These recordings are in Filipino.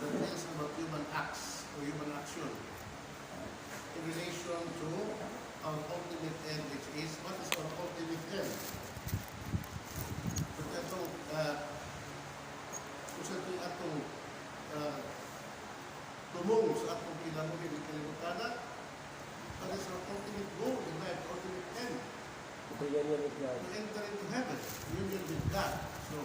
that tells about human acts or human action in relation to our ultimate end, which is, what is our ultimate end? So itong, kung sa itong tumong sa atong kinabuhi ng kalimutan, what is our ultimate goal in life, ultimate end? To enter into heaven, union with God. So,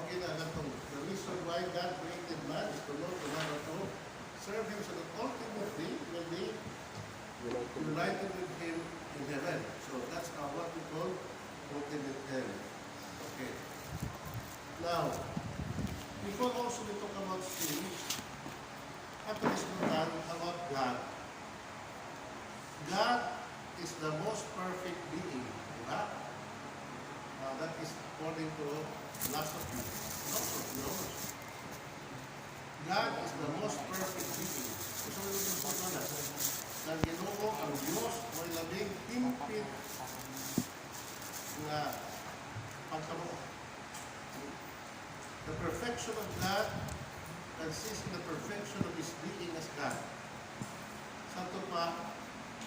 okay na itong, the reason why God created man is to know to how to serve Him so that ultimately will be united with Him in heaven. So that's what we call ultimate end. Okay. Now, before also we talk about sin, have to discuss about God. God is the most perfect being. Diba? That is according to philosophy. God is the most perfect being. So we will talk about that. Na Ginoo ang Diyos may labing himpit na pagkabuo. The perfection of God consists in the perfection of His being as God. Santo pa,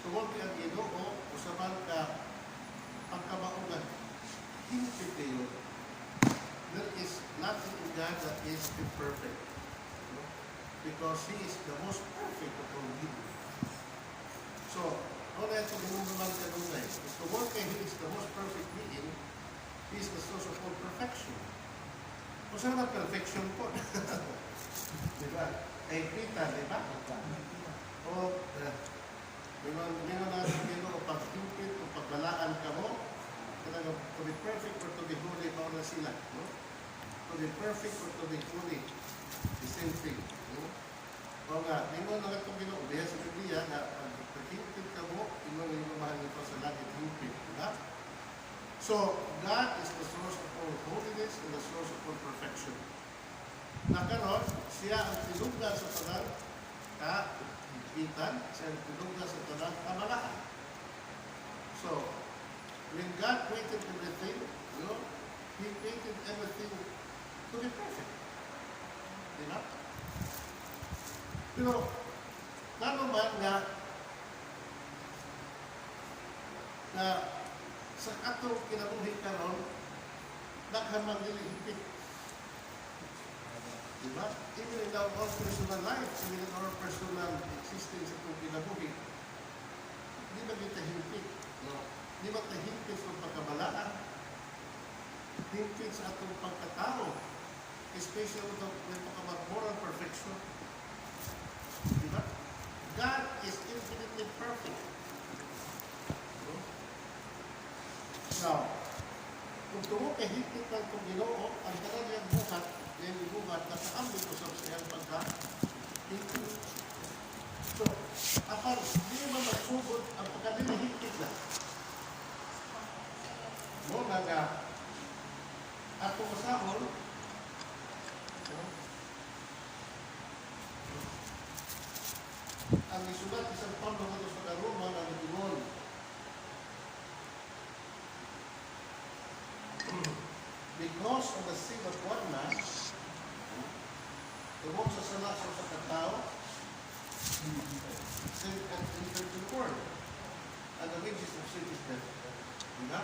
tungkol kay ang Ginoo, usaban ka pagkabuo na himpit kayo. There is nothing in God that is imperfect. Because He is the most perfect of all beings. So, all that to naman kanunay. The one kay He is the most perfect being, He is the source of all perfection. Kung saan ang perfection po? Diba? Ay kita, diba? O, mayroon natin dito o pag-impit o pagbalaan ka mo, to be perfect or to be holy, pauna sila. No? To be perfect or to be holy, the same thing. No? O nga, mayroon na itong ginaubihan sa Biblia na pag-impit ka mo, yung mahal nito sa langit, impit. Diba? So, God is the source of all holiness and the source of all perfection. Nakaroon, siya ang tinugdan sa tanang kahigitan, siya ang tinugdan sa tanang kamalaan. So, when God created everything, He created everything to be perfect. Diba? Pero, naman na sa atong kinabuhi karon, naghamang nilihipit. Diba? Even in our own personal life, even in our personal existence sa atong kinabuhi, di ba kita himpit? No? Di ba tahimpit sa pagkabalaan? Himpit sa atong pagkatao, especially when we talk about moral perfection. Diba? God is infinitely perfect. No? Now, kung tungo kay higit ng itong Ginoo, ang tanan niyang buhat, nakaambit ko sa siyang pagka-higit. So, apang hindi naman masugod ang pagka-higit na. No, ako masahol, ang isulat isang Pablo nga sa Roma na nag-ingon. Because of the sin of one man, tungkol sa salaso sa katao, sin entered into the world. And the wages of sin is death. Diba?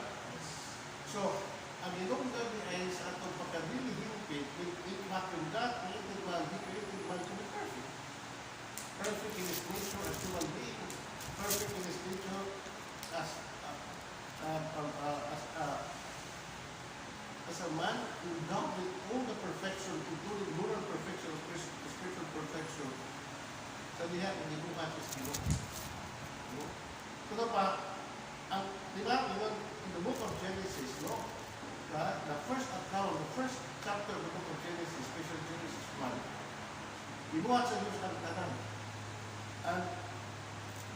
So, ang inungdan ni ay sa atong pagkabilihipit, it happened that created man, He created man to be perfect. Perfect in His nature as human being, perfect in His nature as a man endowed with all the perfection, including moral perfection, spiritual perfection, sa diha ng ibuhat is Ginoo. Kaya pa, di ba, in the book of Genesis, the first account, the first chapter of the book of Genesis, especially Genesis 1, ibuhat sa Diyos ang tanan. And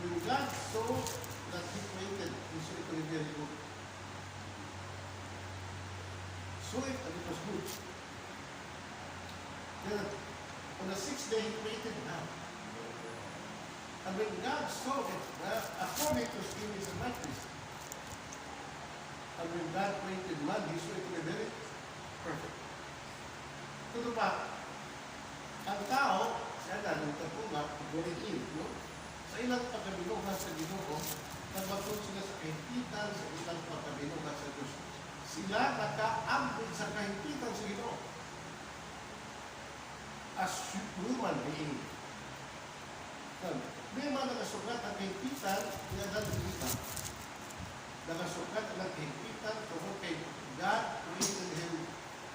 when God saw that He created, He saw it to be very good. Saw it and it was good. Then, on the sixth day, He created man. And when God saw it, according to His image and likeness, and when God created man, He saw it to be very perfect. Ito pa, Ang tao, siya na, ng kapunga, guliin, no? Sa ilang pagkabinuhan sa Ginoo, nagbatod sila sa kahimpitan sa ilang pagkabinuhan sa Diyos. Sila nakaambit sa kahimpitan sa Ginoo. As human being. Di man nakasukat ang kahimpitan, niyadan ng iba. Nakasukat ang kahimpitan tungkol kay God created him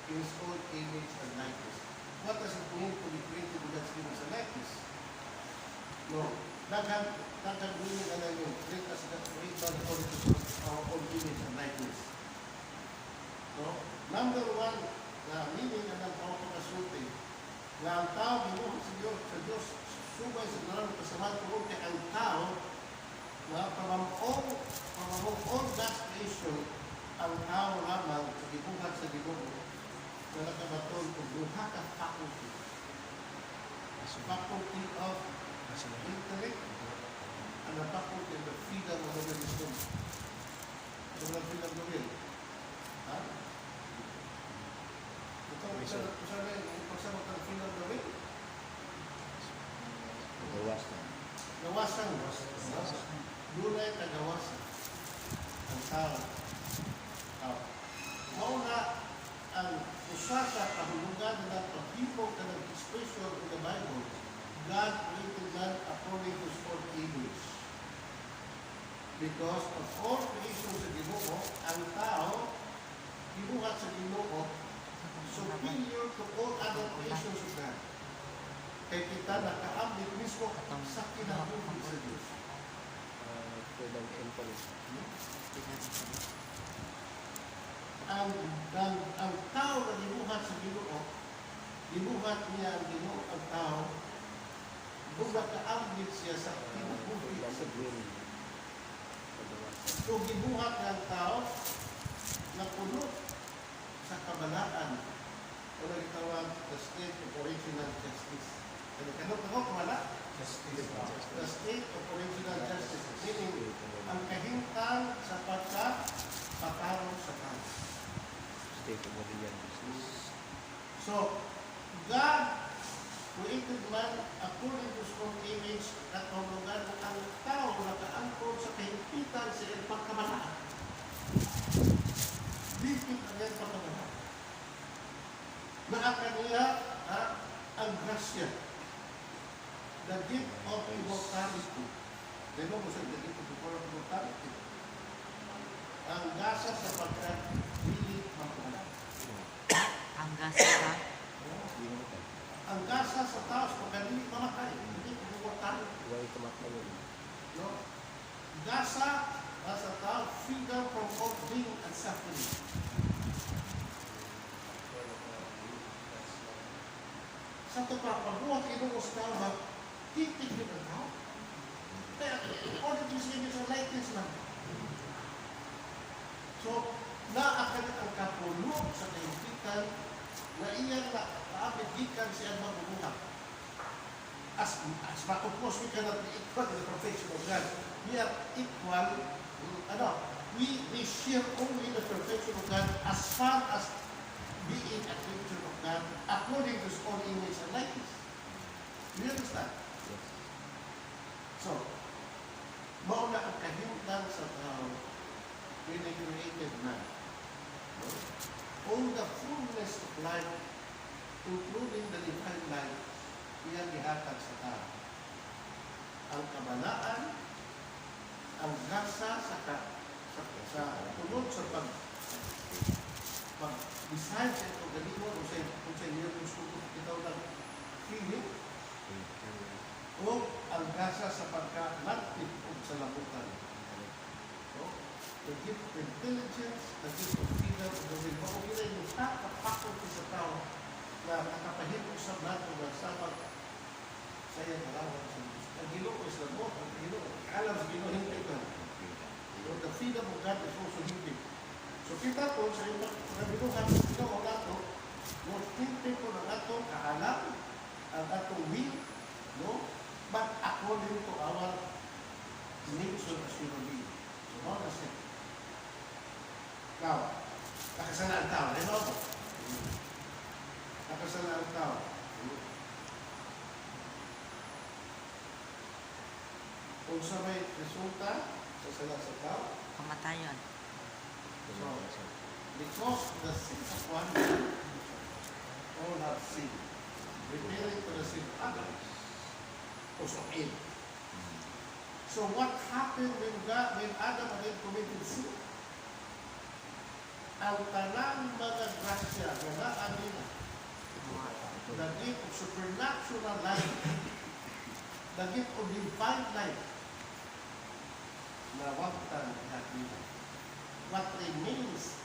in his own image and likeness. What does it mean to be created in God's image and likeness? No. Meaning ano yung create as the creator according to our own image and likeness. No? Number one, na meaning na ng pagkasulti, na ang tao binuhos sa Diyos, subay sa nalang kasamahan tungkol kay ang tao, na pamamong God's creation, ang tao lamang sa gibuhat sa Ginoo na nakabaton kung duha ka faculty. Faculty of intellect and the faculty of the freedom of the wisdom. So, the freedom of the will. Ha? Ito, pagsama ng freedom of the will? Gawasan. Dunay kagawasan. Ang tao. Mauna ang usa sa kahulugan ng paghipog ng expression in the Bible, God created man according to his own image. Because of all creation sa Ginoo, ang tao, gibuhat sa Ginoo, superior to all other creations of God. Kaya kita nakaambit mismo sa kinabuhi sa Diyos. Ang tao na gibuhat sa Ginoo, gibuhat niya ang Ginoo ang tao, kung nakaambit siya sa kinabuhi sa Diyos. So gibuhat ng tao na puno sa kabalaan o nagtawag the state of original justice. Ano kumala? Justice. The state of original justice. Meaning, ang kahintang sa pagka-patarong sa tao. State of original justice. So, God created man according to his own image at kahulugan ng ang tao nakaangkon sa kahimpitan sa iyang pagkabalaan. Dikit ang iyang pagkabalaan. Naaka niya ang grasya, the gift of immortality. Dino mo sa the gift of immortality. Ang gasa sa pagka-dili makulang. Ang gasa ka? Ang gasa sa tao sa pagka-dili mamatay. Hindi immortality. Huwag tumakbo. No? Gasa sa tao, freedom from all pain and suffering. Sa ito pa, pagbuhat Ginoo sa tao ba, titig yun ang tao. Kaya, order to say this likeness lang. So, naakan ang kapulo sa kahimpitan na iyang naapit gikan siya magbubuhat. As of course, we cannot be equal to the perfection of God. We are equal, we share only the perfection of God as far as being a creature of God according to his own image and likeness. You understand? Yes. So, mauna ang kahintang sa tao when he created man. No? All the fullness of life, including the divine life, iyan ihatag sa tao. Ang kabalaan, ang gasa sa tulog sa pag-design sa ito galingon o sa inyo gusto ko itaw ng feeling o ang gasa sa pagka-lantik o sa labutan. No? The gift of intelligence, the gift of freedom of the will. Maugilay yung faculty sa tao na nakapahimok sa nato na sabag sa iyang kalawan sa Diyos. Ang Ginoo is the Lord, ang Ginoo. Alam sa Ginoo, hindi ka. The freedom of God is also hindi. So kita po sa iyong pagkabinuhan sa Ginoo nato, most hindi po na nato kaalam, ang atong will, no? But according to our nature as human being. So what is it? Now, nakasala ang tao. Ano po? Nakasala ang tao. Kung sa may resulta sa sala sa tao, Kamatayan. so, because the sins of one man, all have sinned, referring to the sin of Adam, also Eve. So what happened when Adam and Eve committed sin? Ang tanang mga grasya na naamin the gift of supernatural life, the gift of divine life, na wagtan natin. What remains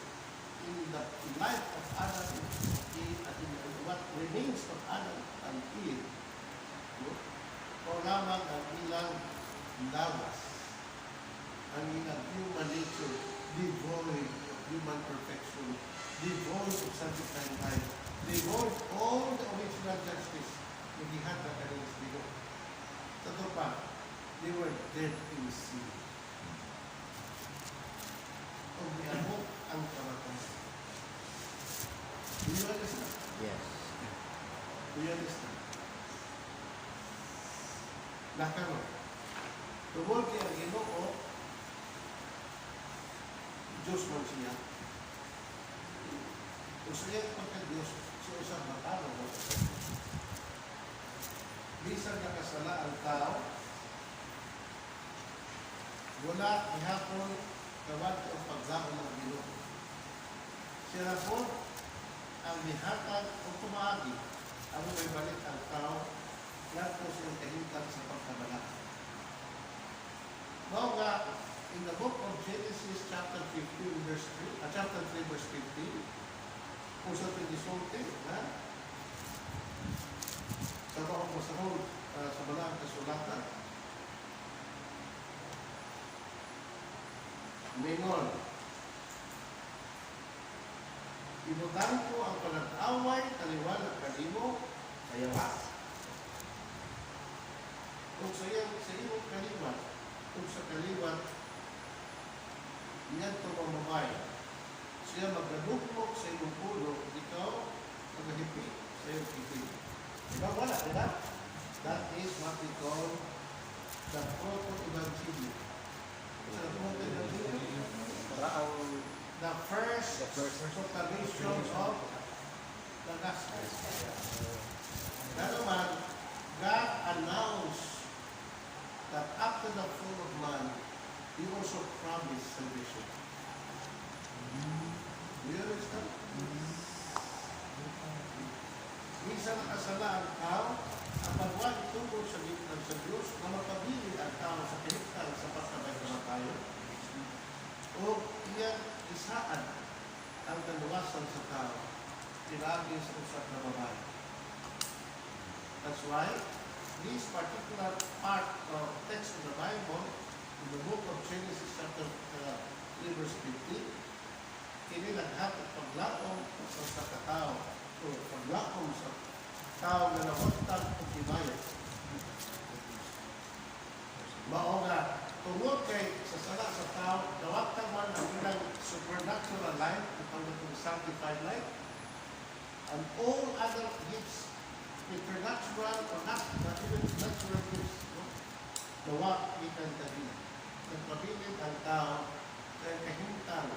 in the life of Adam and Eve, what remains of Adam and Eve, no? O lamang ang ilang lawas, ang ilang human nature, devoid of human perfection, devoid of sanctifying life, devoid of all the original justice na gihat na kanilang sila. Sa ito pa, they were dead in sin. O niabot ang kamatayan. Do you understand? Yes. Do you understand? Nakaroon. Tungkol kaya ang Ginoo, Diyos man siya. Kung siya ang pagka-Diyos, siya usang matalo mo. Bisan nakasala ang tao, wala ihapon kawag ang pagdako ng Ginoo. Siya na po ang nihatag o tumagi ang may balik ang tao lahat po siyang kahintag sa pagkabala. Now nga, in the book of Genesis chapter 15 verse 3, chapter 3 verse 15, kung sa pinisulti, na sa baong masahol sa balang kasulatan, Mingon, inutan ko ang panag-away, kaliwan at kalimo, sa yawas. Kung sa iyong kaliwan, kung sa kaliwan, iyan ito mamamay. Siya magdadugmok sa iyong pulo, ikaw magahipit sa iyong kitin. Diba wala, diba? That is what we call the proto-evangelio. Sa proto-evangelio, the first proclamation of the gospel. Naman, God announced that after the fall of man, He also promised salvation. Do you understand? Minsan nakasala ang tao, ang pagwag tungkol sa gitna sa Diyos na mapabilin ang tao sa pinigtal sa pagkabay na tayo. O iyan isaan ang kaluwasan sa tao, tilagi sa usap na babae. That's why this particular part of text of the Bible, in the book of Genesis chapter 3 verse 15, kini naghatag paglaom sa katao o paglaom sa tao na nawagtag o kibayan. Mao nga, tungod kay sa sala sa tao, nawagtag man ang ilang supernatural life, ang itong sanctified life, and all other gifts, supernatural or not even natural gifts, no? Nawag ikan tabi. Nagpabilin ang tao kay kahintang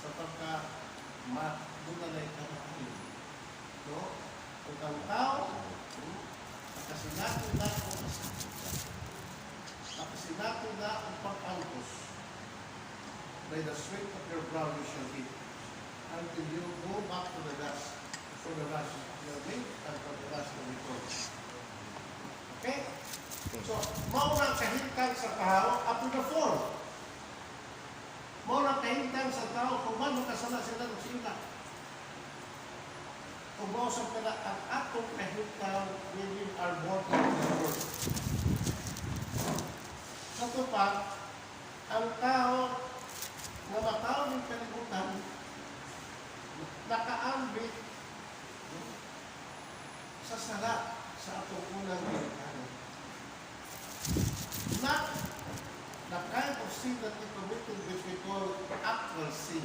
sa pagka-madunalay kamatayin. No? Kung ang tao, nakasinato na o kasakit. Nakasinato na ang pag-angkos. By the sweat of your brow you shall eat, until you go back to the dust, for the dust your made, and for the dust will return. Okay? So, maunang kahintang sa tao after the fall. Maunang kahintang sa tao kung man makasala sila ng sila. Kung mausap ka na ang atong kahintang when we are born into the world. Sa tupa, ang tao na matao ng kalibutan, nakaambit sa sala sa atong unang kahintang. Not the kind of sin that we committed which we call actual sin.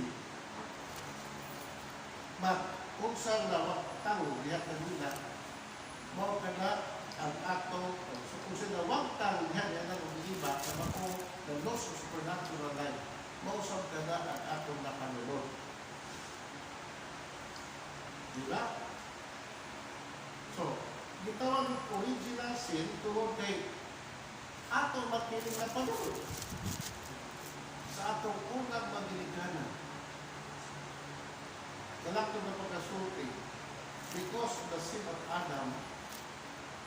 But kung saan nawaktang diya kanina, mao ka na ang ato, so kung sila wag kang yan ang mag-iba, na ako, the loss of supernatural life, mausap ka na ang atong nakanulod. Diba? So, gitawag yung original sin tungkol kay atong makiling na panulod sa atong unang magiligana. Kalakto na pagkasulti, because of the sin of Adam,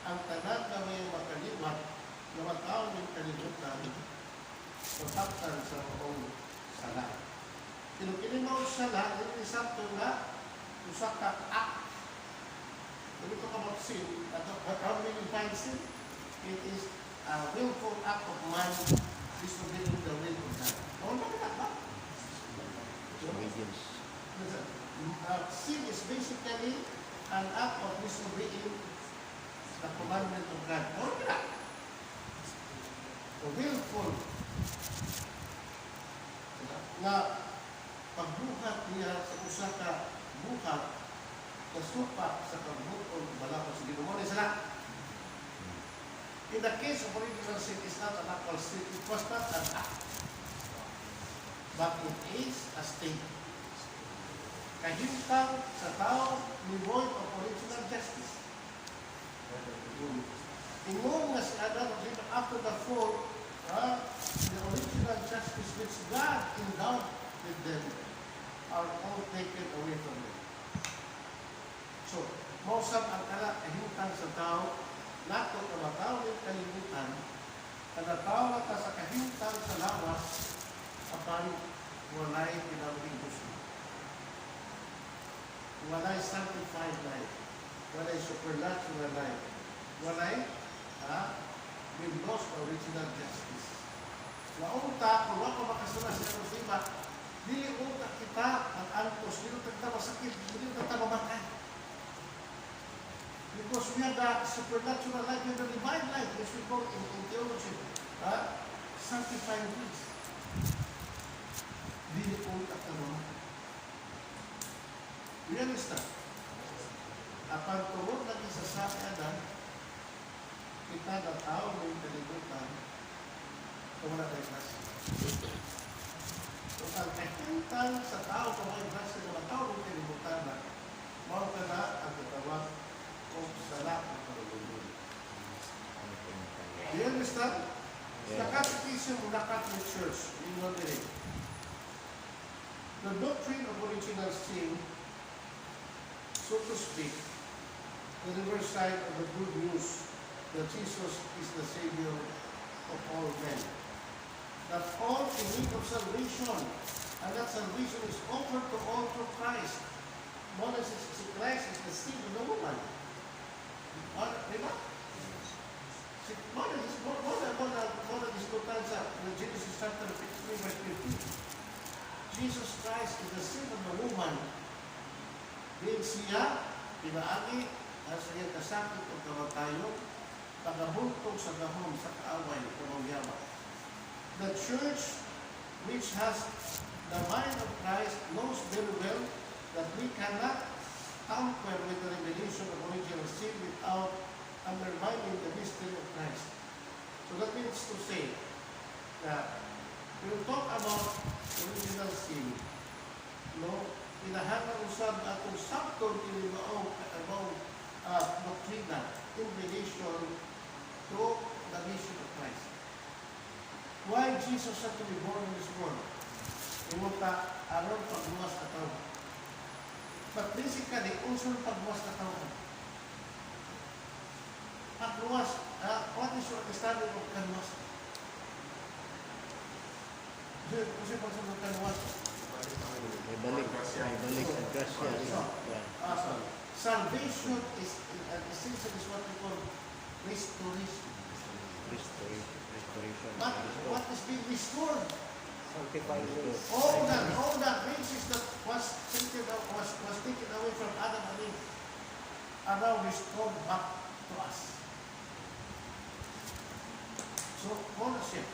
ang tanan na may makaliwat na matawag ng kalibutan mataptan sa maong sala. Kinukinimaw sala, hindi sakto na usa ka act. Kung ito ka mag-sin, how do you find sin? It is a willful act of man disobeying the will of God. Ano ba ba? Obedience. Sin is basically an act of disobeying the commandment of God. Ano ba? O willful na pagbuhat niya sa usa ka buhat kasupa sa pagbuton balapos sa Ginoo ni sala. In the case of original sin, is not an actual sin. It was not an act, but it is a state. Kahintang sa tao ni void of original justice. Ingon nga si Adam after the fall, the original justice which God endowed with them are all taken away from them. So, mausap ang kahintang sa tao, nato na matao ng kalibutan, na tao na ta sa kahintang sa lawas, apan walay pinawing gusto. Walay sanctified life, walay supernatural life, walay we've lost original justice. Naunta, kung wako makasala sa Rosima, dili unta kita ang antos, dili kita masakit, dili kita mamatay. Because we have the supernatural life, we have the divine life, which we call in theology, sanctifying grace. Dili unta ka mamatay. You understand? Apang tungod lagi sa sakyanan, kita na tao ng kalibutan, wala tayo klase. So, ang kahintang sa tao kung may klase na matao ng kalibutan na, mao ka na ang katawag o sala ng kaluluwa. Do you understand? The Catechism of the Catholic Church, in one day, the doctrine of original sin, so to speak, the reverse side of the good news that Jesus is the Savior of all men. That all in need of salvation, and that salvation is offered to all through Christ. Moses si Christ is the seed of the woman. Diba? Si Moses is total sa Genesis chapter 53 verse 15. Jesus Christ is the seed of the woman. Din siya, pinaagi, ang sa iyang kasakit o kamatayon, pagkabuntong sa gahom sa kaaway kamangyaman. The church, which has the mind of Christ, knows very well that we cannot tamper with the revelation of original sin without undermining the mystery of Christ. So that means to say that we will talk about original sin, inahanap usab atong sakto kini maong doctrina in relation to the mission of Christ. Why Jesus had to be born in this world? Imunta aron pagluwas ka tao. But basically, unsur pagluwas ka tao. Pagluwas, what is your understanding of pagluwas? Kasi pagluwas ng pagluwas. May balik sa grasya. Salvation is, essential is what we call restoration. Restoration. What is being restored? Sanctifying grace. All that graces that was taken away from Adam and Eve are now restored back to us. So, ownership.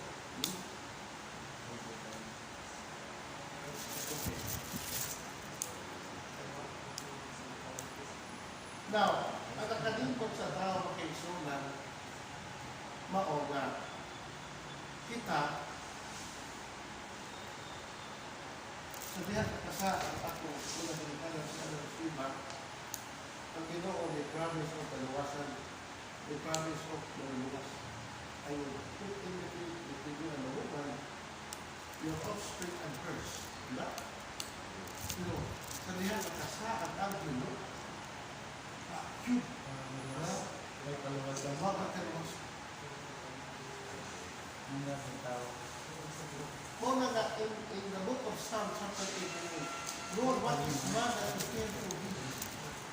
Now, ang nakalingkod sa tao makaisunan, mao nga kita sa diha kakasaan ako una pinikanan sa anong iba, ang Ginoo may promise of kaluwasan, may promise of maluluwas. I will put in the you and the woman, your offspring and hers. Diba? Pero sa diha kakasaan ang Ginoo, cute. May kaluwasan. Bakit kaluwasan? Hindi sa tao. Muna nga in the book of Psalm chapter 88, Lord, what is man that you care for him?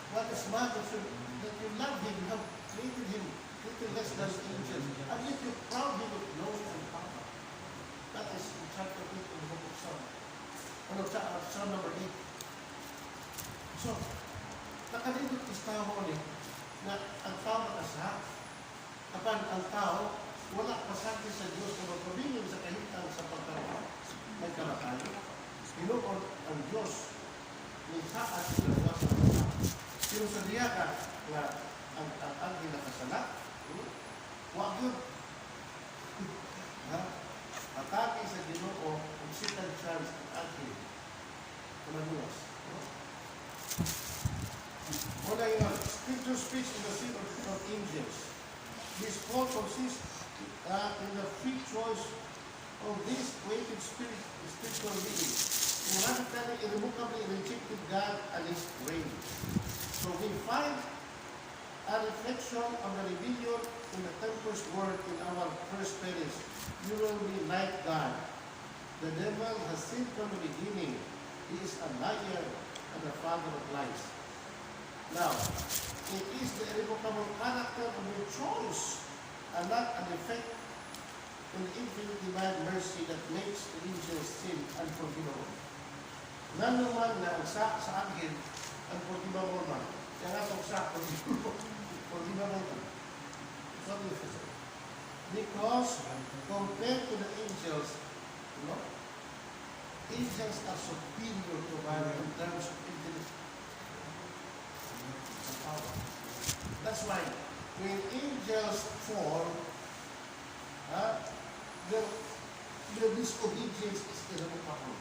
What is man that you love him, you have created him little less than angels, and yet you proud him with glory and power. That is in chapter 8 of the book of Psalm. Psalm number 8. So, nakalindot istaho ni na ang tao nakasa, kapag ang tao wala pasante sa Diyos na magpabiling sa kahintang sa pagkaroon may kamatay. Ginoo ang Diyos ni saat sa luwas ng tao. Pero sa diya ka na ang anghel nakasala, wag yun. Atake sa Ginoo ang second chance ang anghel na luwas. Muna yun, Scripture speaks in the seat of angels. This call consists in the free choice of this created spiritual being who radically, irrevocably rejected God and His reign. So we find a reflection of the rebellion in the tempest word in our first parish. You will be like God. The devil has sinned from the beginning. He is a liar and the father of lies. Now, it is the irrevocable character of your choice and not an effect in the infinite divine mercy that makes the angels sin unforgivable. None naman na ang sa anghel unforgivable man. Kaya nga itong sa forgivable man. What is it? Because compared to the angels, angels are superior to man in terms of intellect and power. That's why when angels fall, their disobedience is irrevocable.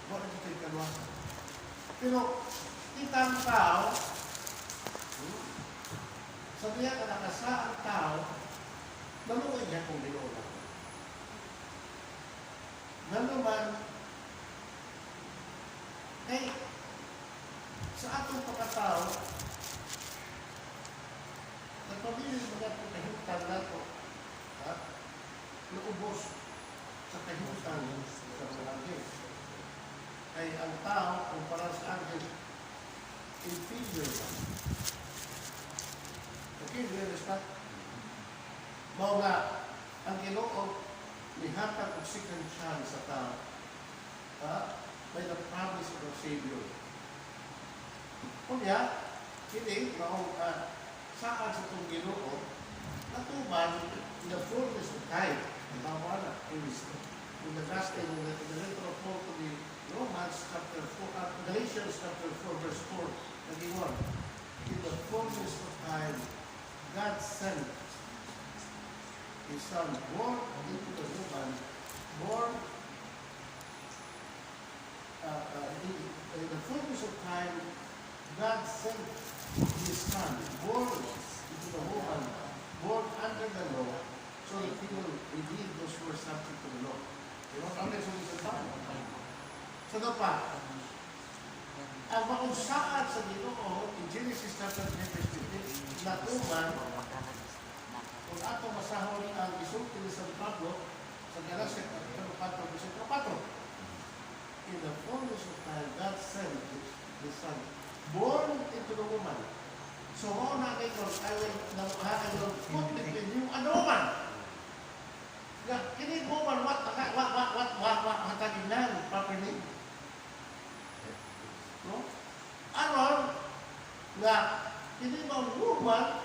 Bakit ito yung kaluwasan? Pero, kita ang tao, sabihan ka nakasa ang tao, naluway niya kung binula. Naluman, sa atong pagkatao, nagpabilis mga kahimutan nato, naubos sa kahimutan sa mga anghel. Kaya ang tao, kumpara sa anghel, inferior lang. Okay, do you understand? Mao nga, ang Ginoo nihatag og second chance sa tao. By the promise of the Savior. Kunya, hindi, mao saan sa itong Ginoo, natuban in the fullness of time. Nabawa na, in the gospel, in the letter of Paul to the Romans chapter 4, Galatians chapter 4, verse 4, nag-iwan. In the fullness of time, God sent His Son, born into the woman, born in the fullness of time, God sent His Son, born into the woman, born under the law, so that He will redeem those who are subject to the law. You know, ano yung sa tao? So na pa, ang maunsaad sa Ginoo in Genesis chapter 3, verse 15, natuman, kung ato masahol ang isulti ni San Pablo sa Galatia chapter 4, verse 4, in the fullness of time, God sent His Son, born into the woman. So, mo na kayo, I will put between you and the woman. Kini woman, what hatagin lang, properly. No? Aron, nga, hindi ba ang woman,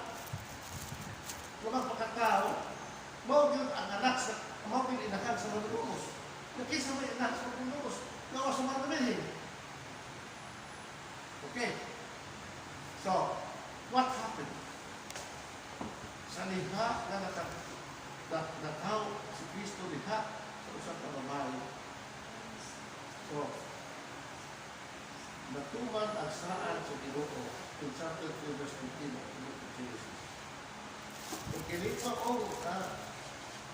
mga pagkatao, mo yun ang anak sa, mo pininahan sa manulungos. Nakisa mo yung anak sa manulungos, gawa sa mga nabihin. Okay. So, What happened? Sa liha na nataw si Kristo liha sa usap na babae. So, natuman ang saan sa Ginoo in chapter 3 verse 15 of the book of Genesis. Kung kinito o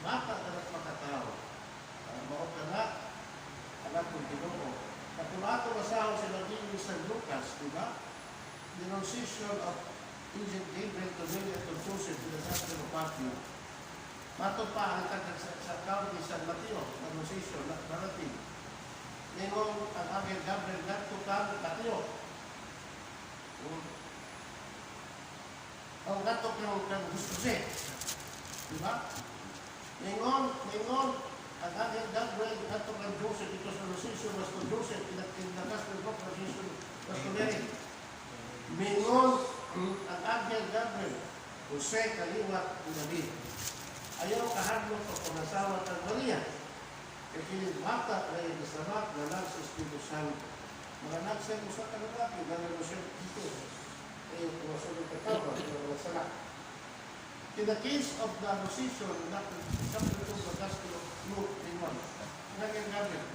mata ka na't makatao, mao ka na anak ng Ginoo. At kung ato masaho sa naging sa Lucas, di ba? The Annunciation of Angel Gabriel to Mary at to Joseph in the Gospel of Matthew. Mato pa ang sa account ni San Mateo, Annunciation, narrative. Ngayong ang Angel Gabriel nagto kang Mateo. Ang gato kang Jose. Di ba? Ngayon, ang Angel Gabriel nagto kang Joseph because Annunciation was to Joseph in the Gospel of Annunciation was to Mary. Ngayon, ang Angel Gabriel, Jose kaliwat ni David. Ayaw kahadlok o pag-asawa ng Maria. Kaya kinig bata na yung isamat na lang sa Espiritu Santo. Mga nagsay mo sa kanabati, gano'n mo siya dito. Ayaw kumasunod ka tawag, mga sala. In the case of the Annunciation, chapter 2 of the Gospel of Luke, Angel Gabriel.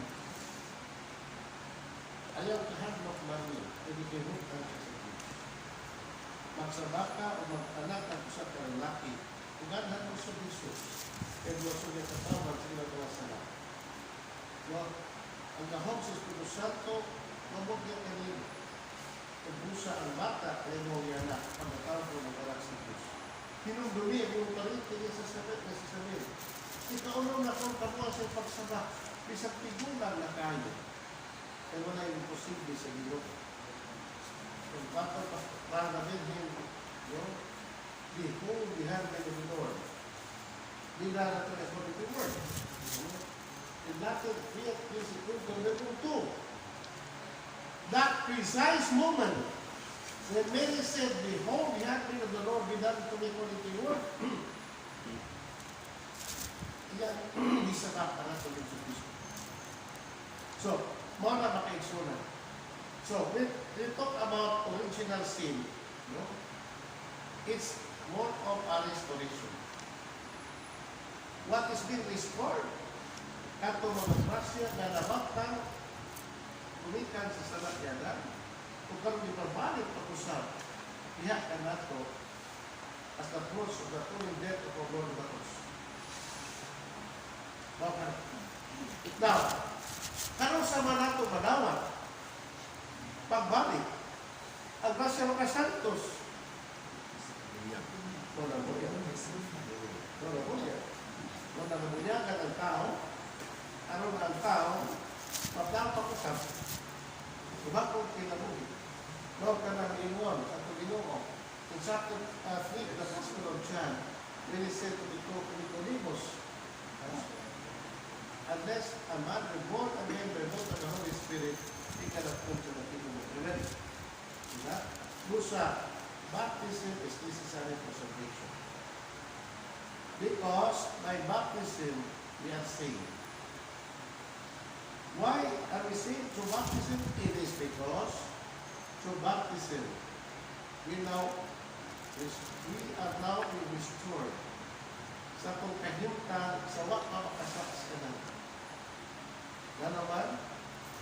Ayaw kahadlok Maria, hindi kinutan siya sa Diyos. Magsabaka o mag-anak ang usap ng lalaki. Ugadhan mo sa Jesus. Kaya mo sa niya katawag sila mga sala. Ang gahom sa Espiritu Santo, mabugyan kanina. Pagbusa ang bata, kaya mo yan na pagkatawag mo ng anak sa Diyos. Hinunduli ang yung pariti niya sa sabi. Ikaunom na kung kamuha sa pagsaba, bisang tigulan na kayo. Kaya wala yung imposible sa Ginoo. Kung bata pa, para namin him, behold the handmaid of the Lord. Di na natin according to the word. And natin, here is equal to level 2. That precise moment, when Mary said, behold the handmaid of the Lord, be done to me according to your word. Yan, hindi sa kapara sa Lord Jesus. So, mga na makaigsunan. So, when we talk about original sin, it's more of a restoration. What is being restored? Kato mga grasya na nabaktang umikan sa salakyanan. Kung karoon ipabalik pag-usap, iyak ka na ito as the cross of the atoning death of our Lord on the cross. Okay. Now, karoon sa manato manawat, pagbalik, ang grasya mga santos, wala mo yan. Wala mo yan ang tao. Ano na ang tao, mapapag-usap. Subakong kinabuhi. Lord ka ng ingon at Ginoo. In chapter 3 of the Gospel of John, when he said to Nicodemus, unless a man be born again by water and the Holy Spirit, he cannot come to the kingdom of heaven. Busa, baptism is necessary for salvation. Because by baptism, we are saved. Why are we saved through baptism? It is because through baptism, we are now restored sa pagkahimtang sa wak makasaks ka na. Ganaman,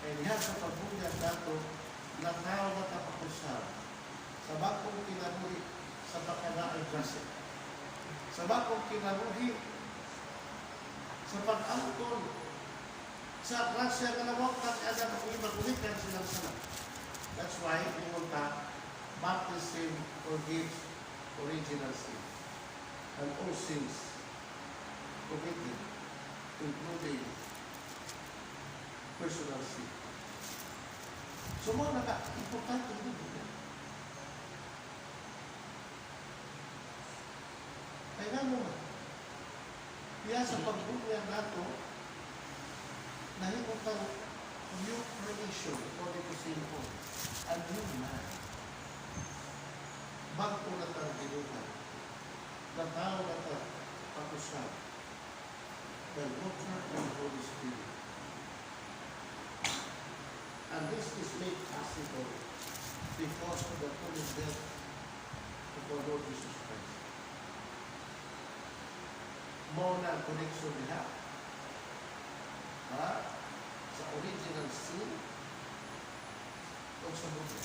ay niya sa pagbunyag nato na tao na tapakusap sa bakong kinabuhi sa pagkanaay grasya. Sa bakong kinabuhi sa pag-angkon sa grasya ka na wak at adam ang imagulikan silang sana. That's why baptism forgives original sin and all sins committed, including personal sin. So mo importante dito. Kaya mo na. Kaya sa pagbunyag nato, nahimot ang new creation according to St. Paul. A new man. Bago na tayo ginuhan. Nataw na tayo pag-usap. The water and the Holy Spirit. And this is made possible because of the holy death our Lord Jesus Christ. Mo na ang connection niya. Ha? Sa original sin o sa mundo.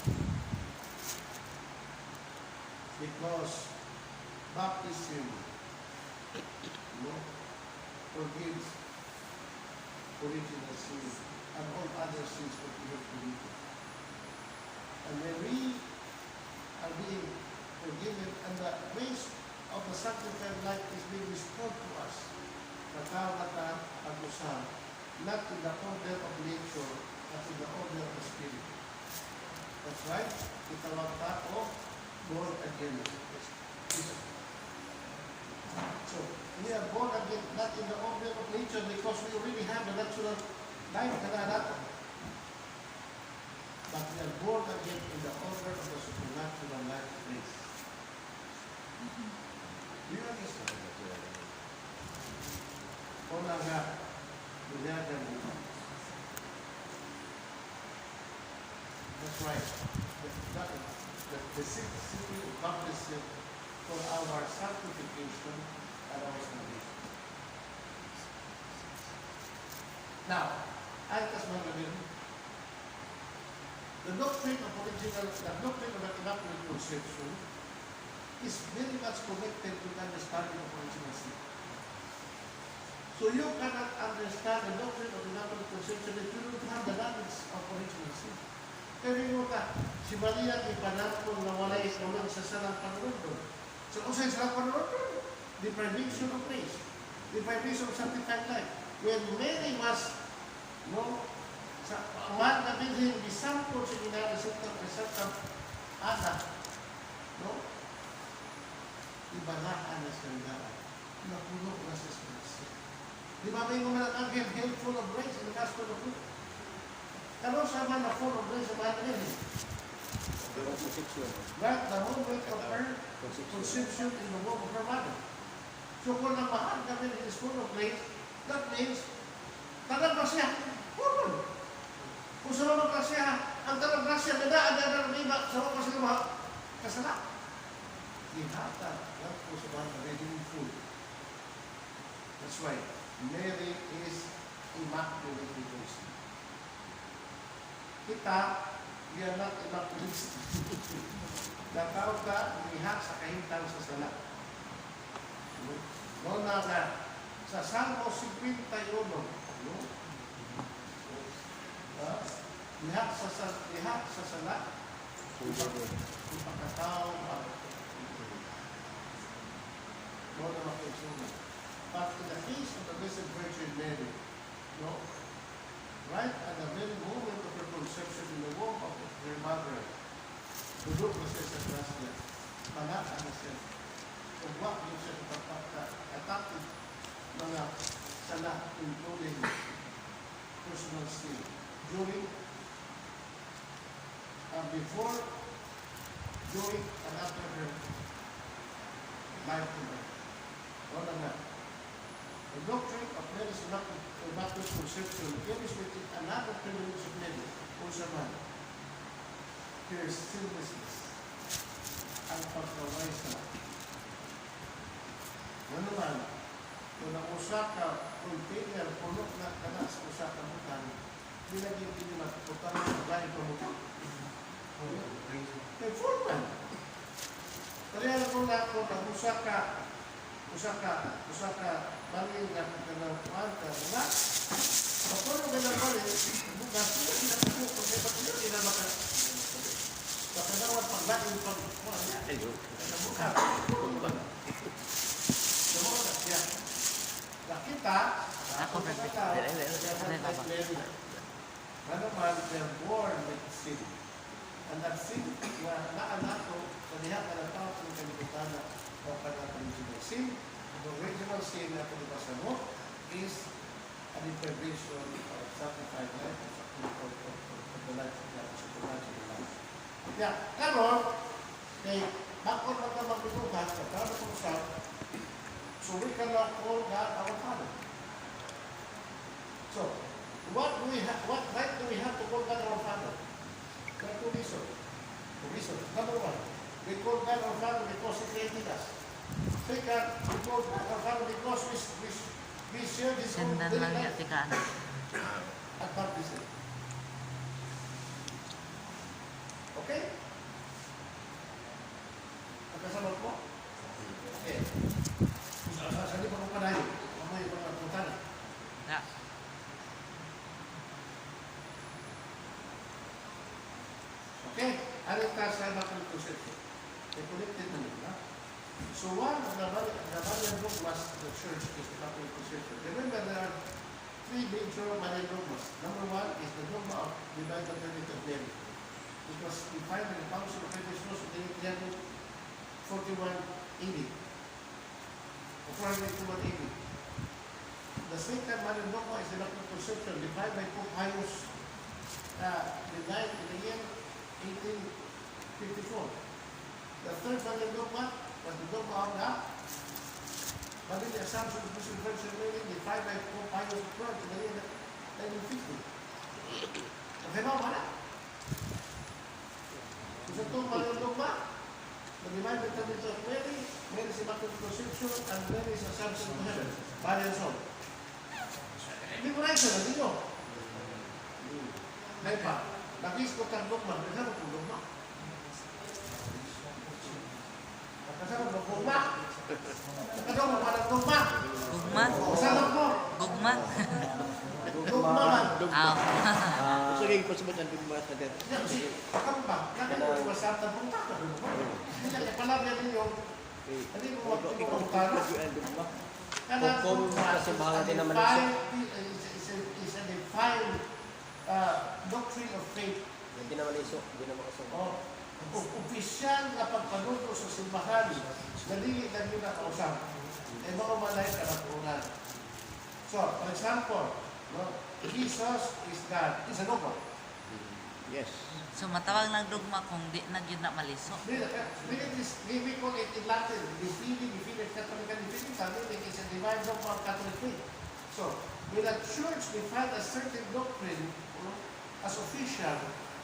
Because baptism forgives original sin and all other sins that we have committed. And when we are being forgiven and the grace of the sanctified life is being restored to us, nagkawata ang usap, not in the order of nature, but in the order of the Spirit. That's right. Itawag tao, born again. So, we are born again, not in the order of nature, because we already have the natural life natin. But we are born again in the order of the supernatural life of grace. Do you understand? Una nga, bunyagan mo. That's right. The simplicity of baptism for our sanctification and our salvation. Now, ay kasmanamin, the doctrine of the Immaculate Conception is very much connected to the understanding of original sin. So you cannot understand the doctrine of the Immaculate Conception if you don't have the knowledge of original sin. Pero yung si Maria ipanatong na walay ulang sa salang panunod. So kung sa salang panunod, deprivation of grace, deprivation of sanctified life. When Mary was, sa man na bilhin, bisampo sa ginagawa anak, ibanahan na sa ginagawa. Napuno na sa Espiritu. Di ba may mga ang full of grace in the gospel of God? Kalau sama na full of grace sa mga rin. Right? The moment of her conception in the womb of her mother. So kung namahan kami is full of grace, that means tanang grasya. Kung sa mga grasya, ang tanang grasya, nadaan ng iba, sa mga sila mga kasala. Ihatag lang po sa mga reading food. That's why Mary is immaculate conceived. Kita, we are not immaculate. Natawag ka, umihak sa kahintang sa sala. Noon na sa Salmo 51, lihat sa sala, ipagkatao ang Lord of Makisunod. But in the case of the Blessed Virgin Mary, right at the very moment of her conception in the womb of her mother, duduk na siya sa grasya, panaan na siya. Kung wak yun siya katapit mga sala, including personal sin. During, before, during, and after her life in her. Wala na. The doctrine of Mary's Immaculate Conception illustrated another privilege of Mary, kung sa man, her sinlessness, ang pagkaway sa ano man, kung ang usa ka container, puno na kanas, usa ka bukan, nilagyan din naman, putan na lain pamutan. Kaya full man. Kaya na kung ako, ang usa ka balik na kuwan ka, wala. Kapag mo ganang balik, bukas mo, hindi na kapo, kung may patuloy, hindi na maka, pakadawat paglain pag, wala, sa buka. Sa mga, yan. Nakita, Ako na ano man, they're born with sin. And that sin, naanak ko, sa diha ka ng tao, sa kalibutan na, o original sin. The original sin na pinipasa mo is an deprivation of sanctified life of the life of God, supernatural life. Yeah, karon kay bakit man ka magbinuhat, para sa usap, so we cannot call God our Father. So, what right do we have to call God our Father? There are two reasons. Number one, We call God our Father because He created us. Second, we call God our Father because we share His own Sendan daily lang life ya tikaan. at baptism. Okay? Pagkasama ko? Okay. Sa di pa ko panayo. Mamay pa ng putana. Ya. Okay? Aling taas na natin konsepto. Connected na nila. So one of the Marian dogmas of the church is the Catholic Conception. Remember, there are three major Marian dogmas. Number one is the dogma of divine paternity of Mary. It was defined in the Council of Ephesus in 341 AD. Or 481 AD. The second Marian dogma is the Catholic Conception, defined by Pope Pius IX in the year 1854. The third Marian dogma was the dogma of the bodily assumption of Blessed Virgin Mary, defined by Pope Pius III in the year 1950. Okay ba, wala? Isa itong Marian dogma, the divine paternity of Mary, Mary's Immaculate Conception, and Mary's assumption to heaven. Marian soul. Hindi mo na ito, hindi mo. Ngayon pa, nakis ko kang dogma, kasama kong dogma. Kasama kong dogma. Kasama kong dogma. Gugma. Kasama ko. Gugma. Dogma man. Ah. Sige, pasabot ang dugma sa dito. Yan, si Pakamba, nakita ko sa atin mong taka. Hindi ka palabyan ninyo, hindi mo magpapagpapara. Ang dugma. Kung kasimbahan din naman is a defined doctrine of faith. Hindi naman iso, hindi naman iso. Opisyal na pagpanuto sa simbahan, dali lang yun ang kausap. E mga malay ka na tunan. So, for example, Jesus is God. Is a dogma. Yes. So matawag ng dogma kung di na gyud na maliso. We call it in Latin, defeated Catholic and defeated Catholic. It's a divine dogma of Catholic faith. So, when a church defines a certain doctrine as official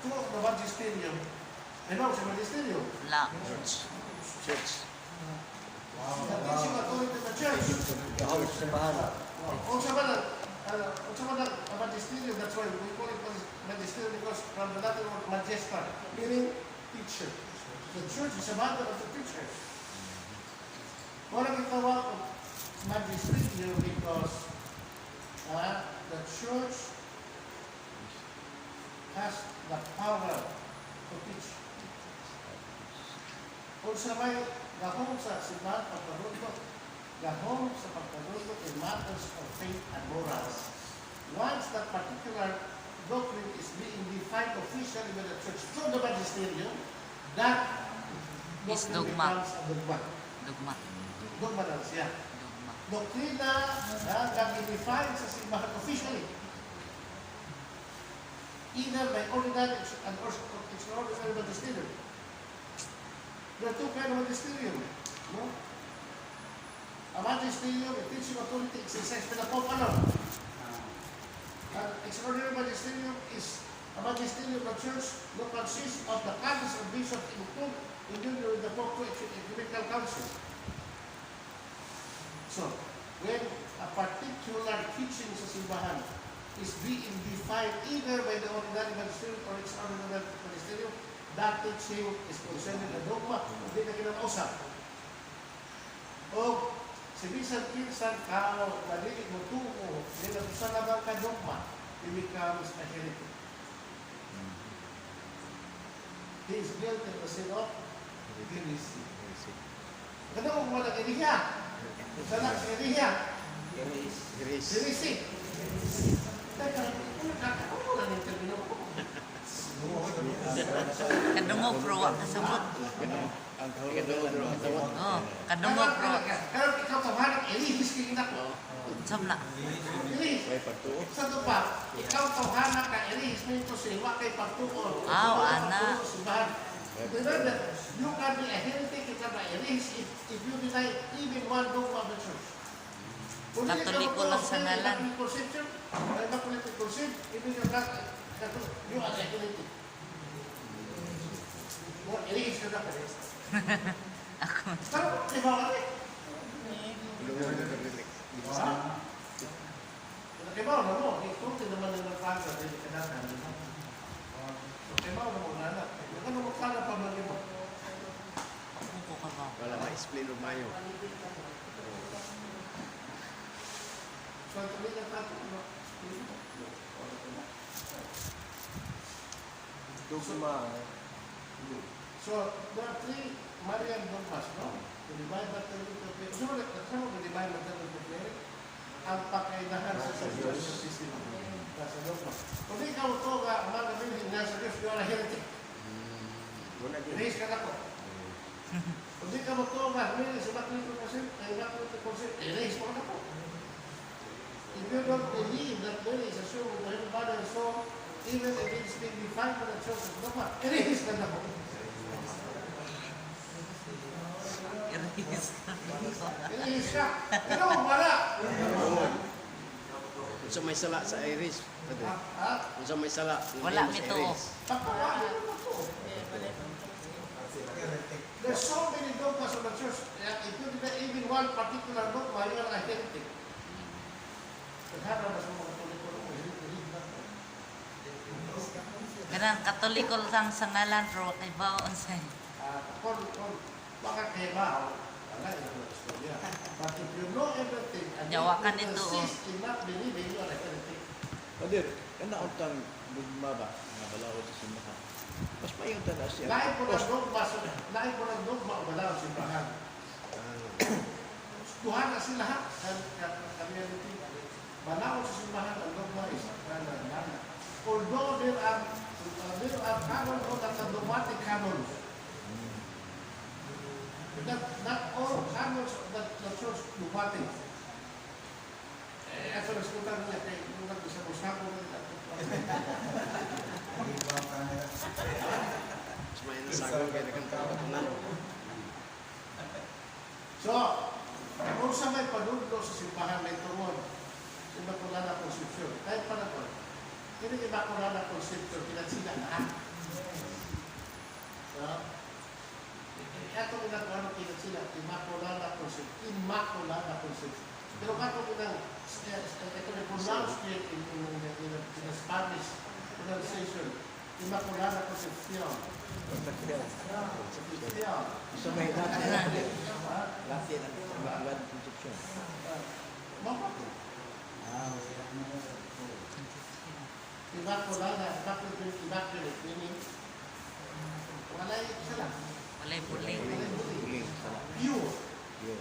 to the magisterium, ano sa magisterium? La. Church. The teaching authority of the church. Kahawit sa simbahan. Also ba ang magisterium, that's why we call it magisterium because from the Latin word magistra, meaning teacher. The church is a mother of the teachers. Walang itawag of magisterium because the church has the power to teach. Kung sa may gahong sa simbahan pagkarundo, gahong sa pagkarundo in matters of faith and morals. Once that particular doctrine is being defined officially by the church through the magisterium, that Is doctrine dogma. becomes a dogma. Dogma. Dogma na siya. Dogma. Doktrina na i-define sa simbahan officially. Either by ordinary and extraordinary magisterium. There are two kinds of magisterium. No? A magisterium, a teaching authority exercised by the Pope alone. An extraordinary magisterium is a magisterium of the church that consists of the canons of bishops included with the Pope Ecumenical Council. So, when a particular teaching sa simbahan is being defined either by the ordinary magisterium or extraordinary magisterium, that teaching is considered a dogma, hindi na kinakausap. O, si bisan kinsan kao, nalilig mo tuo, nilatusan naman ka dogma, he becomes a heretic. He is guilty of the sin of heresy. Ganun mo walang iriya. Sana sa iriya. Heresy. Teka, ano lang yung termino ko? Kadungo pro wa kasabot. Ang kahawit ang tawag. Oh, kadungo pro. Pero ikaw tawanan, ilihis ka inak mo. Sab na. Ilihis. May pagtuo. Sa ito pa, ikaw tawanan ka, ilihis mo ito sa iwa kay pagtuon. Ana. Remember, you can be a heretic, you can be a ilihis if you deny even one dogma of the church. Katoliko lang sa ngalan. Immaculate Conception, even you're not, you are a heretic. Ilihis ka na. Pero, iba ka rin. Ilungan na kabilik. Iba na mo, ito naman ang nagpasa din kanatan. Iba na mo na. Ano mo kala pa man mo? Ako ka ba? Wala ma-explain o mayo. So, tuloy na tayo. Dugma. So, there are three Marian dogmas, no? To divide matter into prayer. So, kasama ko divide matter into prayer? Ang pakainahan sa Diyos sa sistema. Sa dogma. Kung ikaw ito nga, magabilhin nga sa Diyos, you are a heretic. Wala din. Erase ka na ko. Kung di ka mo ito nga, humihin sa Baptist concept, ay Baptist concept, erase mo na ko. If you don't believe that there is a soul with the heavenly Father and soul, even if it's been defined by the church of dogma, erase ka na ko. Iris. Erase ka. Pero wala. Kung sa may sala sa Iris. Ha? Kung sa may sala. Wala sa nito. Iris. Pagkawalan mo ito. There's so many dogmas of the church. If you did even one particular dogma, you are a heretic. Nagharap na sa mga katoliko mo, heretic na. Ganang katoliko lang sa ngalan, pero kay baon sa Kung baka kayo ba, wala yung istorya. But if you know everything and Yawa ka you nito, insist in not believing, you are a heretic. Padir, kana utang dugma ba nga balaod sa simbahan. Mas mayon ta na siya. Lain po ng dogma o wala ang simbahan. Tuhan na sila ha. Community. Balaod sa simbahan ang dogma is nana. Although there are canon o that are dogmatic canons. Not all canons that the church dogmatic. At sa nasikutan niya, kaya nung nag-isa-usako na Mas mayon na sagol kay daghang pagkatunan. So, kung sa may panudlo sa simbahan may tungod, Immaculada Concepcion, kahit pa na to, hindi Immaculada Concepcion, pinagsila na. So, ito ginagawa pinagsila, Immaculada Concepcion, Immaculada Concepcion. Pero kato ginang, ito na pronounce it in the Spanish pronunciation, Immaculada Concepcion. Concepcion. Sa may dati na. Dati na. Immaculada Concepcion. Bakit? Immaculada, immaculate, meaning wala yung isa lang. walay buling. Uling sala. Pure. Yo.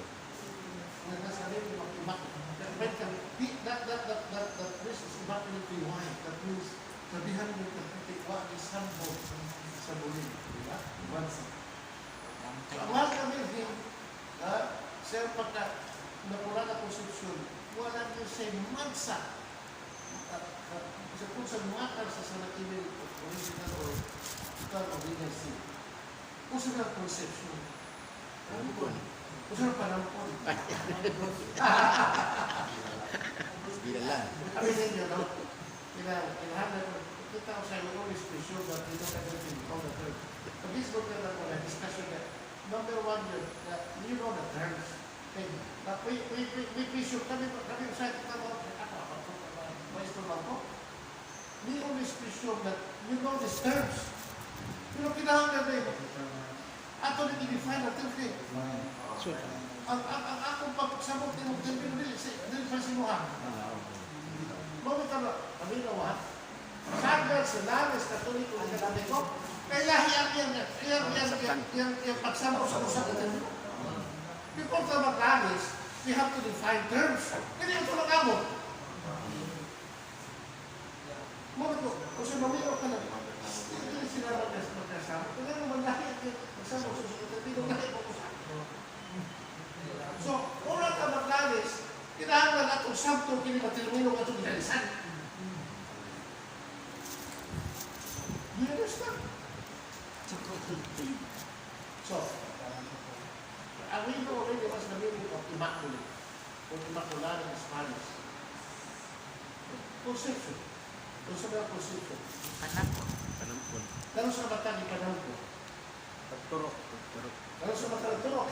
Nagsasabi mo immaculate. That this is immaculately white. That means sabihan mo yung wa isambog sa buling. Diba? Wansa. So, ang mahal kami din, sir, pagka Immaculada Concepcion, wala nyo siya mansa. Sa kung sa makal sa sanatimin original or total original sin. Kung sa mga conception. Panampon. Kung sa mga panampon. Bilalan. Kami ninyo, no? Kinahanap ko, kita ko sa yung only special that we don't have anything to call the term. So this book na po na discussion that number one yun, that you know the terms. Okay. But we presume, kami sa ito na maestro lang po. We always presume that you know these terms. Pero kinahanglan na yun. Ato na i-define ang terms eh. So, Ang akong pagsabot din mo, dili pa sinuha. Mami ka ba? Kami na wa? Sagar sa Lares Katoliko ang Katoliko, kaya yung pagsabot sa usap na terms. Before ka mag-Lares, we have to define terms. Hindi ito mag-abot. Mami ko, kung sa mamilo ka na, hindi sila magkasama. Kung ano man lahi at pagsabot sa usap na terms, so, oras ka mag-Lares, kinahanglan na itong sabto kini matilmino ka itong inalisan. You understand? So, we know already what's the meaning of immaculate or immaculada in Spanish. Conception. Kung sa mga conception. Panako. panampon. Pero sa mata ni Panampo, Pagturok. Ano sa matalagturok?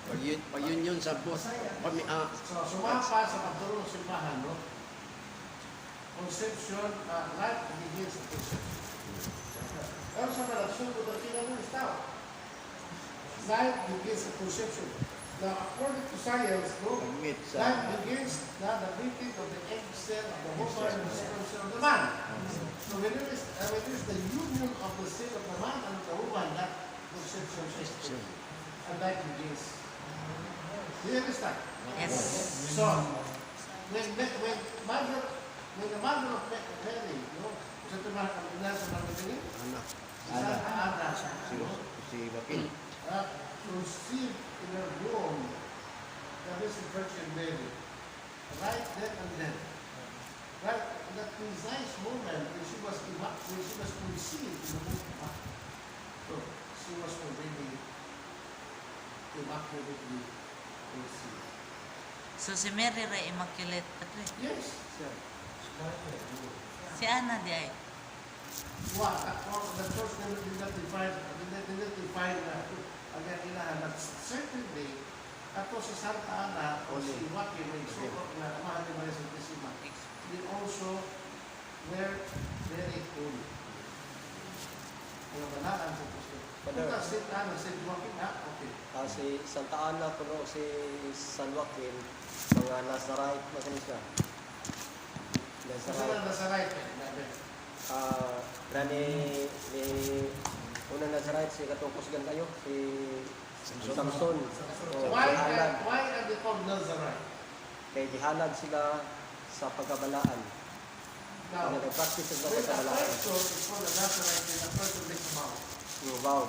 Pag yun sa boss, So, sumapa sa pagtulong ng simbahan, no? Conception, life begins at conception. Pero sa relasyon ko ng kinanong tao, life begins at conception. Now, according to science, no, pag-meet sa... life begins na the breathing of the egg cell of the woman and the sperm cell of the man. So when it is the union of the cell of the man and the woman, that conception is and life begins. Do you understand? Yes. So, when the mother of Mary, no, sa tumahan ang ina sa mga tingin, Anak. Santa Ana, Si Bakil. conceived in her womb the Blessed Virgin Mary, right then and then, right at that precise moment when she was conceived in the womb of God. So, she was already immaculately conceived. So si Mary ra immaculate Patri. Yes. Si Ana di ay. What? The church did not define again ilahan. But certainly, ato si Santa Ana o si Joaquin may suot na mahal ni Maria Santissima. They also were very holy. Ang banaan sa Kristo. Punta si Ana, si Joaquin, okay. Si Santa Ana, puno si San Joaquin, mga Nazarite na siya. Kasi na nasa right, Rani, unang Nazarite, si Katupos Gandayo, si Samson. Why are they called Nazarite? Kaya gihalad sila sa pagkabalaan. Now, Nag-practice sa when a pagkabalaan. person is called a Nazarite, then a person makes a vow.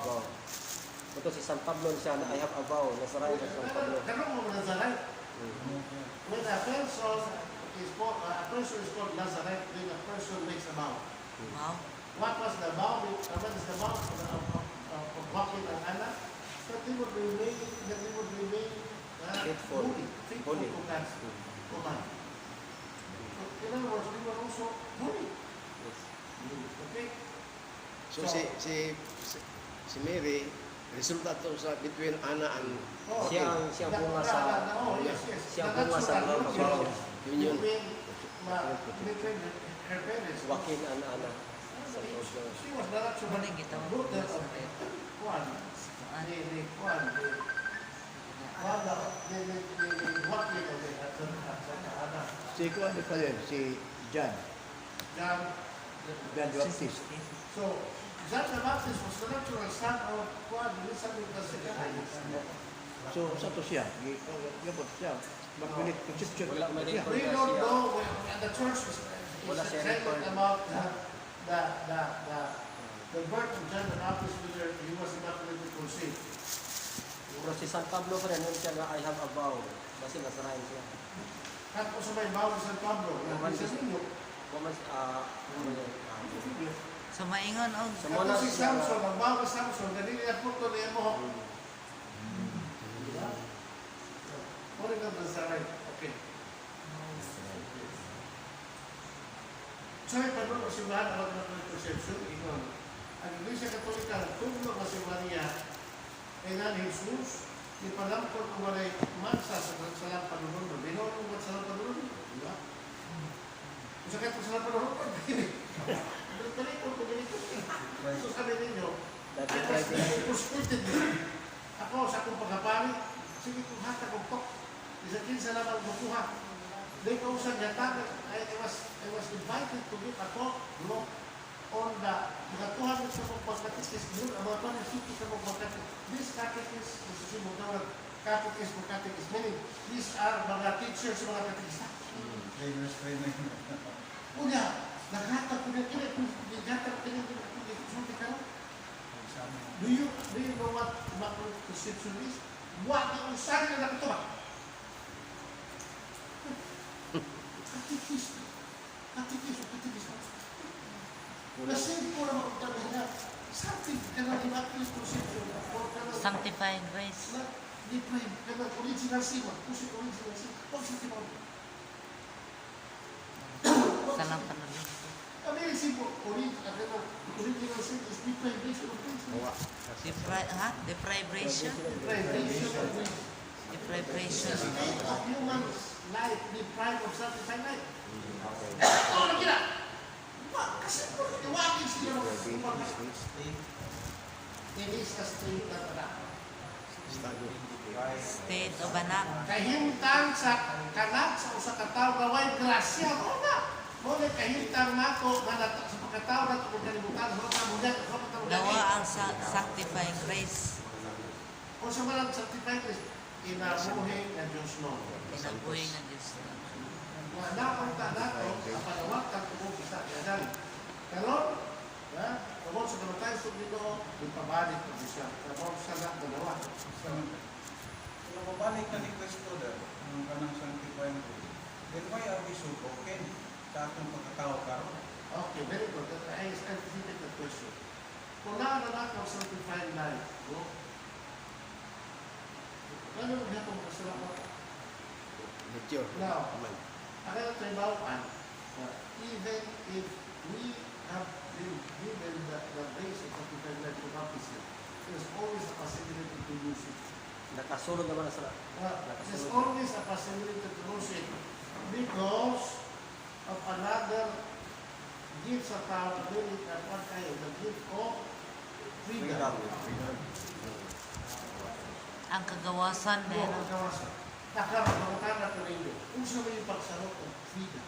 Vow. Ito si San Pablo siya na I have a vow. Nazarite sa San Pablo. Ganun mo Nazarite. When a person is called Nazarite, then a person makes a vow. Wow. What was the vow? What is the vow of Joaquin and Anna? That they would remain Faithful. faithful Holy. to God's command. So, in other words, they were also holy. Okay? So si Mary, resulta to sa between Ana and Oh, Siya ang bunga sa- yes. siya ang bunga sa natural babaw. Yun. Between her parents. Joaquin and Ana. Sa Pablo. She was the natural Muling gitawag daughter sa of Juan. Joaquin of the Ana. si Kuan pa rin, si John. John. John Baptist. So, John the Baptist was the natural son of Juan. Elizabeth was the So sa to siya, gabot siya. Magbilit conception Wala may siya. We don't know when the church is Wala siya telling record. about the birth of John the Baptist, whether he was immaculately conceived. Pero si San Pablo pa rin, nun siya nga I have a vow. Kasi Nazarite siya. Tapos sa may bawal sa San Pablo, sa ninyo. Kumas, So maingon og Sa Tapos muna si siya, Samson, ang bawal Samson, ganili na puto niya mo. What is that Nazarite? Okay. So, tanong ko si Mahan, alam na ng perception, ikaw. Ang Iglesia Katolika, tuglo na si Maria, ay nga ni Jesus, ipalampot ko walay mansa sa lampanunon. Binulong mo sa lampanunon. Di ba? Kung sakit mo sa lampanunon, talikon ko ganito. So sabi ninyo, Dati I was frustrated nila. Ako sa akong pagkapari, sige kung hata kong tok. Isa kinsa naman makuha. Then kung sa gata, I was invited to give a talk, on the katuhan sa mga pagkatikis, ang mga panasiki sa mga pagkatikis. These catechists, susunod na catechists, meaning, these are mga teachers sa mga katikista. Una, naghatag ko na kina, naghatag ko na kina, Do you know what Immaculate Conception is? What yung saan na nakatuwa? Katikis. Kasi ko naman ang tabi na, something ka na Immaculate Conception, or ka na, sanctified grace. different, ka na original sin, pusin original sin, o sanctified. Sa lampanunon. Kami sin original sin is deprivation of grace. Deprivation? Deprivation of grace. Deprivation. The state of human life deprived of sanctified life. Ano na kina? Kasi iwagin sila ini sa state na tanak. State of anak. Kahimtang sa kanak sa usa ka tawo gaway grasya mo na. Mo na kahimtang nato nga sa pagkatawo nato kung kalibutan sa mga Gawa ang sanctifying grace. kung sa malang sanctified grace inabuhi nga Diyos no. Inabuhi ng Diyos. Nga napunta nato ang panawag kang tubog isa yan. Karon, kabon sa kamatay sa Ginoo, ipabalik ko siya. Kabon sa dalawa. Kung mabalik na ni Kristo dahil ang kanang sanctifying grace, then why are we so broken sa atong pagkatao karon? Okay, very good. I anticipated the question. Kung naananak ang sanctified life, no? Ano ang gatong kasalamat? Mature. Now, ang ito even if we have been given the grace of sanctified life to baptism, there's always a possibility to lose it. Nakasulod naman na sila. There's always a possibility to lose it because of another gift sa tao, ability at one kayo, the gift of freedom. Ang kagawasan Ano din. ang kawasan? Nakaramdaman na pinili. Kung sa may pagsarot ng freedom.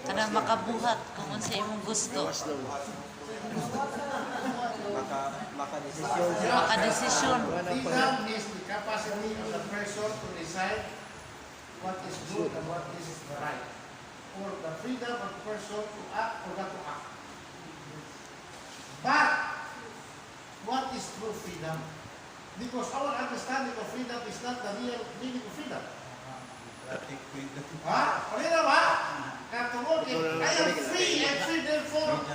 Kanang makabuhat kung unsa imong gusto. Gawas lang. Makadesisyon siya. Makadesisyon. Freedom is the capacity of the person to decide what is good and what is right. Or the freedom of the person to act or not to act. But, what is true freedom? Because our understanding of freedom is not the real meaning of freedom. Dating freedom. Ha? Palina ba? Katungod, I am free therefore,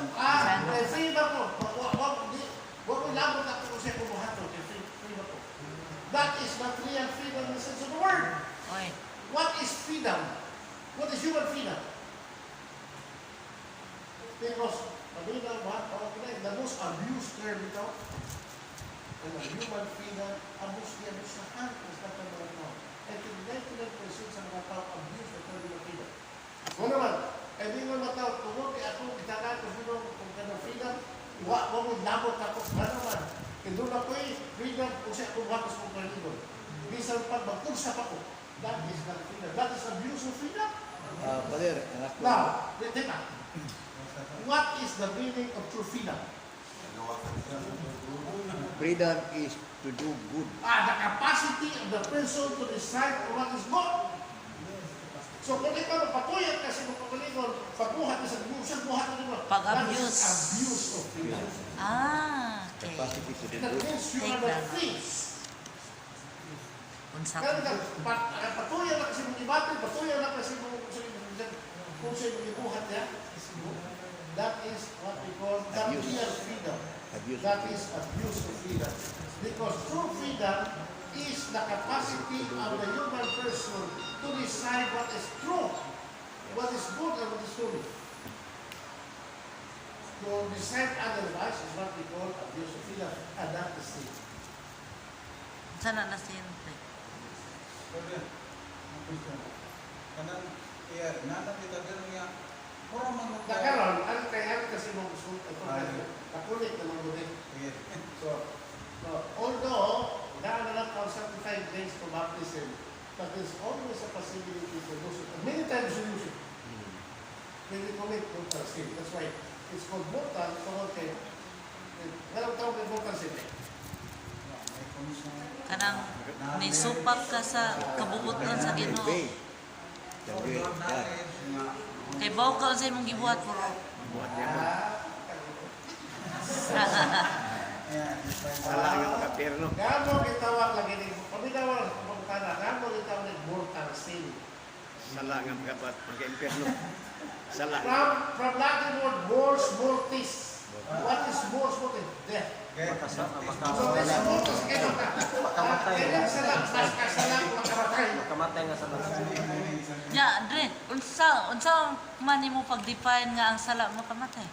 may free ba ko? Huwag mo labot ako kung siya kumuhato, free ba ko? That is not real freedom in the sense of the word. Oy, What is freedom? What is human freedom? Because, malinaw ba? The most abused term ito, and human freedom, abusahan, is not the word now. And to 99% sa mga tao, abuse the term of freedom. Mo naman, hindi mo matawag, tungkol kaya ako, itanan ko sino kung kanang freedom, wa mo labot ako, ano naman, kendo na ko'y freedom kung siya kung wakas kong kaligon. Bisan pag magkursa pa ko, that is not freedom. That is abuse of freedom. Pader, anak ko. Now, teka, what is the meaning of true freedom? Freedom is to do good. The capacity of the person to decide what is good. So kung ikaw napatuyan kasi magpapaligon, pagbuhat ka sa buhat na diba? Pag-abuse. That is abuse of freedom. okay. Capacity to do That good. means you are Take not that. free. Unsa Kaya patuyan na kasi mong ibatin, patuyan na kasi mong kung sa'yo mong ibuhat niya, that is what we call the Abuse. real freedom. Abuse. That is abuse of freedom. Because true freedom is the capacity of the human person to decide what is true, what is good and what is holy. To decide otherwise is what we call abuse of freedom, and that is sin. Sana na siyempre. Pero yan, ang question. Kanang, kaya, nanang kita ganun niya, mura man Nakaroon, ano kasi mong gusto ito, nakulit na mga bulit. So, although, naananak ang sanctified grace to baptism, but there's always a possibility to lose it. And many times you lose it. When you commit mortal sin. That's why it's called mortal, okay. Walang tawag ng mortal sin. Kanang nisupak ka sa kabubuton sa Ginoo. The will of God. Kay bawo ka sa imong gibuhat puro. Buhat niya mo. Sala nga magkapirno. Gamo gitawag lagi ni pamilawang pamutana, gamo gitawag ni mortal sin. Sala nga magka-impirno. Sala. From Latin word mors mortis. What is mors mortis? Death. makamatay Kailan sila, mas kasalang makamatay. makamatay nga sa lahat. Ya, Dre, unsa man nimo pag-define nga ang sala makamatay?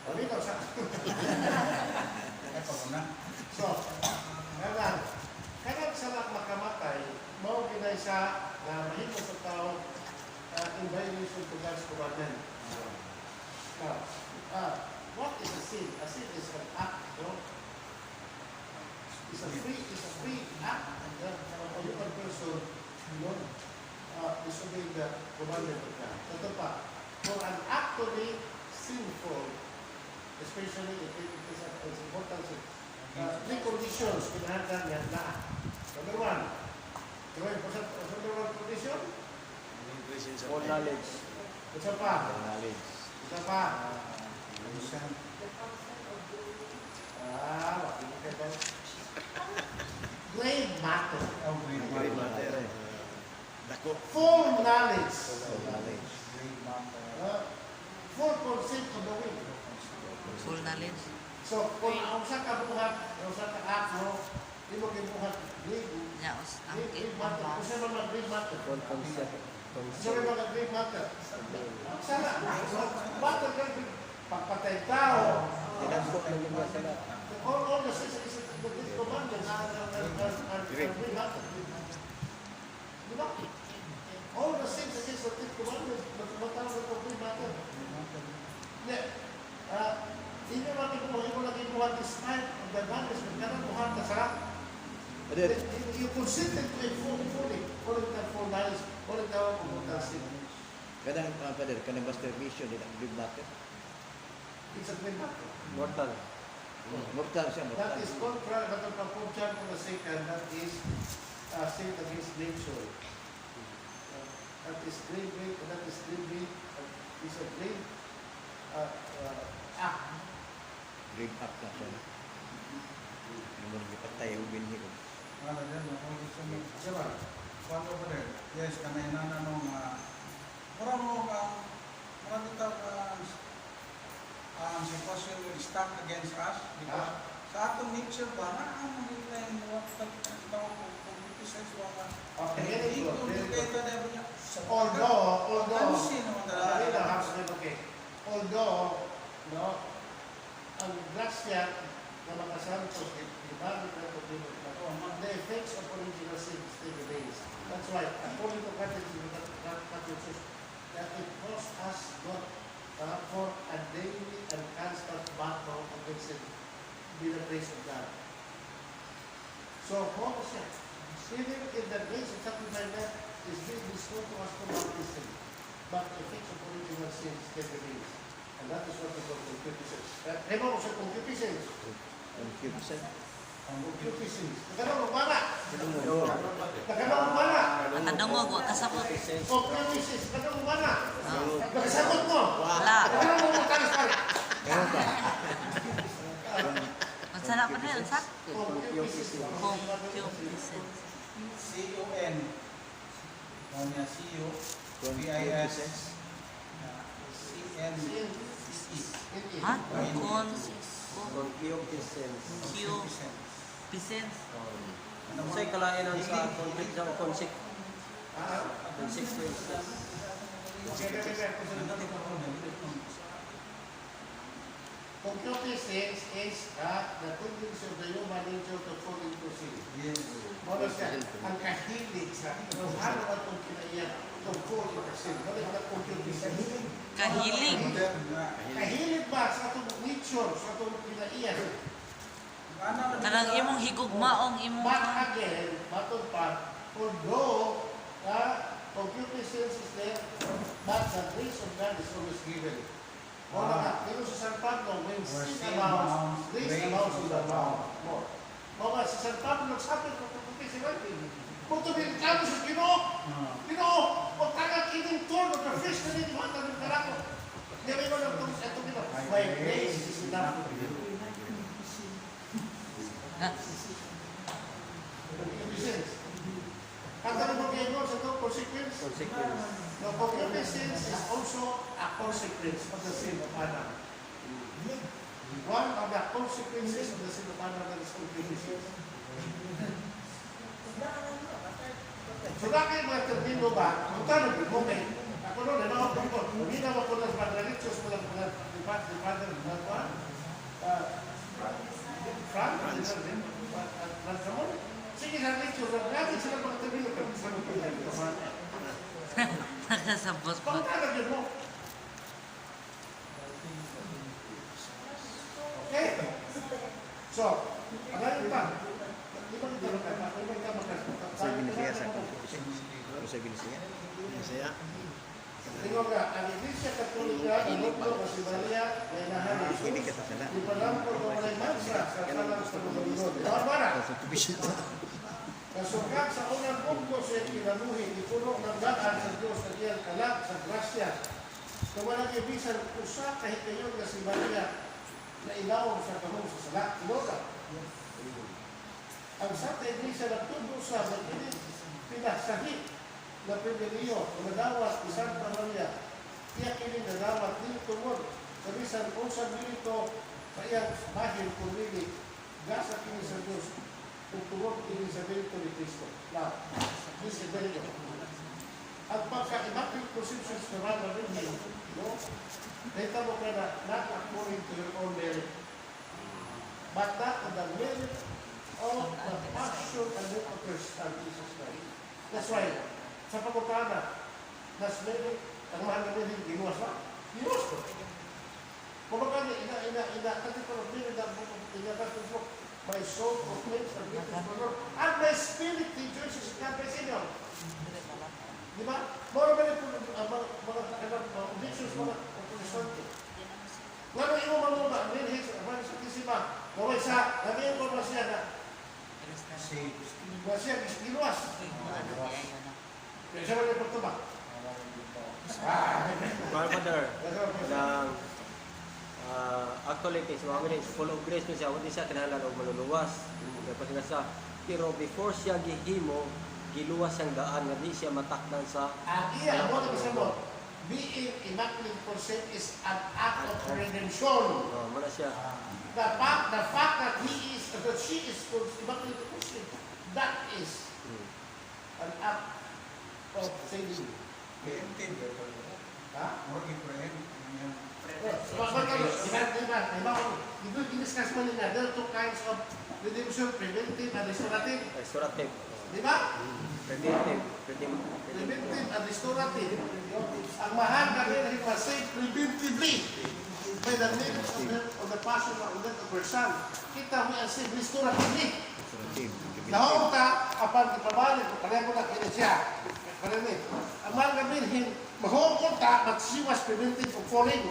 Malinaw sa Ito na. So, kanang sala makamatay, mao ginay sa na mahimo sa tao in violation to God's commandment. Now, what is a sin? A sin is an act, no? It's a free act. A human person, disobeying the commandment of God. Ito pa, for an act to be sinful, especially if it is an important sin, three conditions kinahanglan nga na. Number one, number one condition, All knowledge. isa pa, Knowledge. isa pa, Minsan, wakil mo kayo ba? Grave matter, great Great matter. matter. Dako. full knowledge, Knowledge. Great matter. full consent of the will. Full knowledge. So, kung ang usa ka buhat, ang usa ka act mo, di mo gibuhat grave Ya, ang matter. Kung saan man grave matter? Full concept. Sorry mga grave matter. Sana, matter ka pagpatay tao. Tinagpo ng mga sala. All the six the great commandments are grave matter. Di ba? All the six against the great commandments, matawag ito grave matter. Hindi. Hindi naman mo lagi buhat despite of the knowledge, magkaroon buhat ka sa Adir, you consented to it fully, full knowledge, all the tawag mo ng sin. kadang pader, kanang masturbation din ang big matter. It's a grave matter. Mortal. Mortal siya, mortal. That is contrary, but the John for the second, that is sin against nature. That is grave, that is grave, is a grave act. Grave act na siya. Naman gipatay ang binhi ko. Ano din, ako gusto mo. Diba? Paano ba rin? Yes, kanay na nung mura mo marami tayo ang sitwasyon will stack against us because sa atong nature ba na ang mga yung mga tao kung represents mga Okay, very good, very good. kaya tayo niya Although, ano sino dali lang, talaga has been okay. Although, no, ang grasya na mga santos, ibalik na ito din, the effects of original sin still remains. That's why, according to Catholicism, that it costs us not for a daily and constant battle against it, be the grace of God. So, what was that? Even if the grace of something like that is being bestowed to us from baptism, but the effects of original sin still remains. And that is what we call concupiscence. Remember sa concupiscence? Concupiscence. Concupiscence. Nagkanoon mo bala? Nagkanoon mo bala? Nakadungog, wa kasabot. Concupiscence. Nagkanoon mo bala? Nakasagot mo? Wala. Nagkanoon mo talas pare? Meron ka. Unsa na pa rin, unsa? Concupiscence. Concupiscence. C-O-N Monya C-O Concupiscence. C-N-C-E Ha? Concupiscence. Concupiscence. Sa kalainan sa conflict sa consequences. Concupiscence is the tendency of the human nature to fall into sin. Yes. Ano siya? Ang kahilig sa kung ano at kung kinaiyan to fall into sin. Ano yung concupiscence? Kahiling. Kahilig ba sa itong nature, sa itong kinaiyan? Kanang imong higugmaong imong But again, matod pa, although concupiscence is there, but the grace of God is always given. O nga, dito sa San Pablo, when sin abounds, grace abounds in the more. O nga, sa San Pablo, nagsabi ko, concupiscence, kung tumilkado sa Ginoo, Ginoo, o tagang ining turn, o ka-fish na din, mata ng karako. Hindi mo lang itong Ginoo. My grace is enough for you. Concupiscence. Ang tanong mo kayo sa ito, consequence? Consequence. No, concupiscence is also a consequence of the sin of Adam. one of the consequences of the sinubana ng stupidity. So bakit mga termino ba? Kung tanong mo kay ako noon, ano ako ko? Hindi na ako ng padralitos mo lang mga father ng kuwan. Frank, Ramon. Sige, nalitos. Lagi sila mga termino kung sa mga termino. Nakasabot po. Pagkalag yun mo. Okay? So, pagaling pa. Di ba ito Sa Binisaya sa Sa Binisaya. Binisaya. tingnan nga, ang Iglesia Katolika, ang Lugdo, si Maria, ay nahalis. Hindi ka sasala. Di pa lang po kung walay mansa sa salang sa lumalunod. Barbara, Sa tubig. nasugkat sa unang punto siya kinabuhi, ipuno ng daan sa Diyos na iyang anak sa grasya. Kung walang ibisan, usa kahit kayo na si Maria na ilawang sa kamong sa sala. Inoka. Ang Santa Iglesia nagtundo sa magiging pinasahit na pribiliyo o nadawat ni Santa Maria. Iya kini nadawat ni tungod sa bisan unsang dito sa iyang bahin kumili gasa kini sa Diyos kung tungod kini sa dito ni Cristo. Now, this is very important. Ang pagka-immaculate conception sa Rama Rinhi, no? Dahil mo ka na not according to your own merit, but not on the merit of the passion and work of Christ and Jesus Christ. That's why, sa pagkutana, nas merit, ang mahal na merit, ginuwas ba? Ginuwas ko. Kumbaga, kasi parang merit na mo, my soul proclaims the greatness of the Lord, and my spirit rejoices in God by Savior. Di ba? Mga mga addictions, mga protestante. Ngano imo mamuba, minhis, abang sa kisima, kaway sa, nabihin ko na siya na, na siya giluwas. Kaya siya wala yung pagtubak. Father, actually, kay sa mga minutes, full of grace mo siya, hindi siya kinahanglan og maluluwas. Kasi nga sa, pero before siya gihimo, giluwas siyang daan nga di siya matakdan sa Iya, mo na bisa mo. Being immaculate concept is an act of redemption. muna siya. The fact that he is, that she is immaculate concept, that is an act of saving. Preemptive. Ha? More preemptive. Dito diniscuss mo nila, there are two kinds of redemption, preventive and restorative. Restorative. Di ba? Preventive. Preventive and restorative. Ang mahal kami na ipasave preventively by the name of the passion of the person. Kita mo ang save restoratively. Lahong ka, kapag ipabalik, kaya ko na siya. Ang mahal kami, mahong ka, but she was preventive of falling.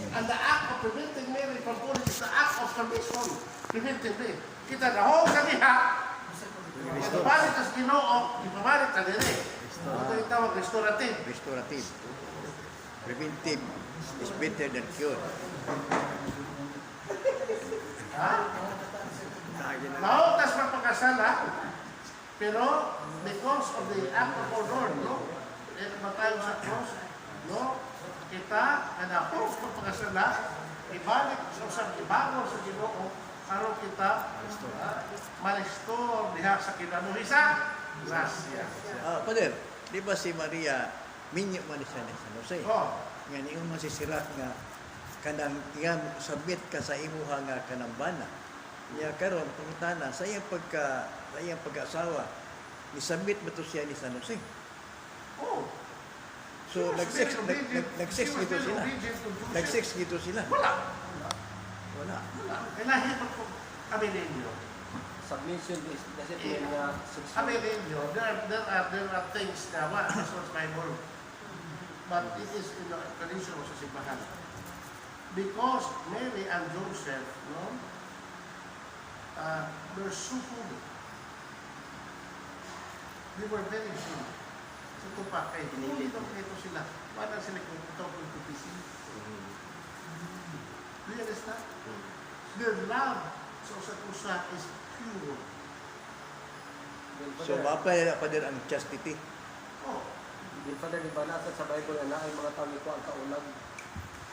And the act of preventing Mary from falling is the act of salvation. Preventively. Kita lahong kami ha, ipabalik sa Ginoo, ipabalik sa diri. Ito yung tawag restorative. Restorative. Preventive is better than cure. Ha? Nautas pa pagkasala, pero because of the act of our Lord, no? Matayo sa cross, no? Kita, na host pa pagkasala, ibalik sa usang ibago sa Ginoo, araw kita ma-restore diha sa kinabuhi sa grasya. Father, di ba si Maria, minyo man siya ni San Jose? Oh, Nga niyo masisirat nga kanang nga sabit ka sa imuha nga kanang bana. Niya karon pangutana sa iyang pag-asawa ni sabit ba to siya ni San Jose? oh. So nag-sex dito sila. Nag-sex dito sila. Wala. Wala. Kailangan po kami ninyo. Submission is kasi mean nga Kami ninyo, there are things na what is not Bible. But it is in the tradition sa simbahan. Because Mary and Joseph, no, they're so holy. They were very holy. Sa tupak kay holy ito sila. Wala sila kung ito kung tupisin. Do you understand? Their love sa usa is pure. So mapay na pa din ang chastity. Oh, Di pa rin ibanatan sa Bible na ay mga tao ko ang kaulag.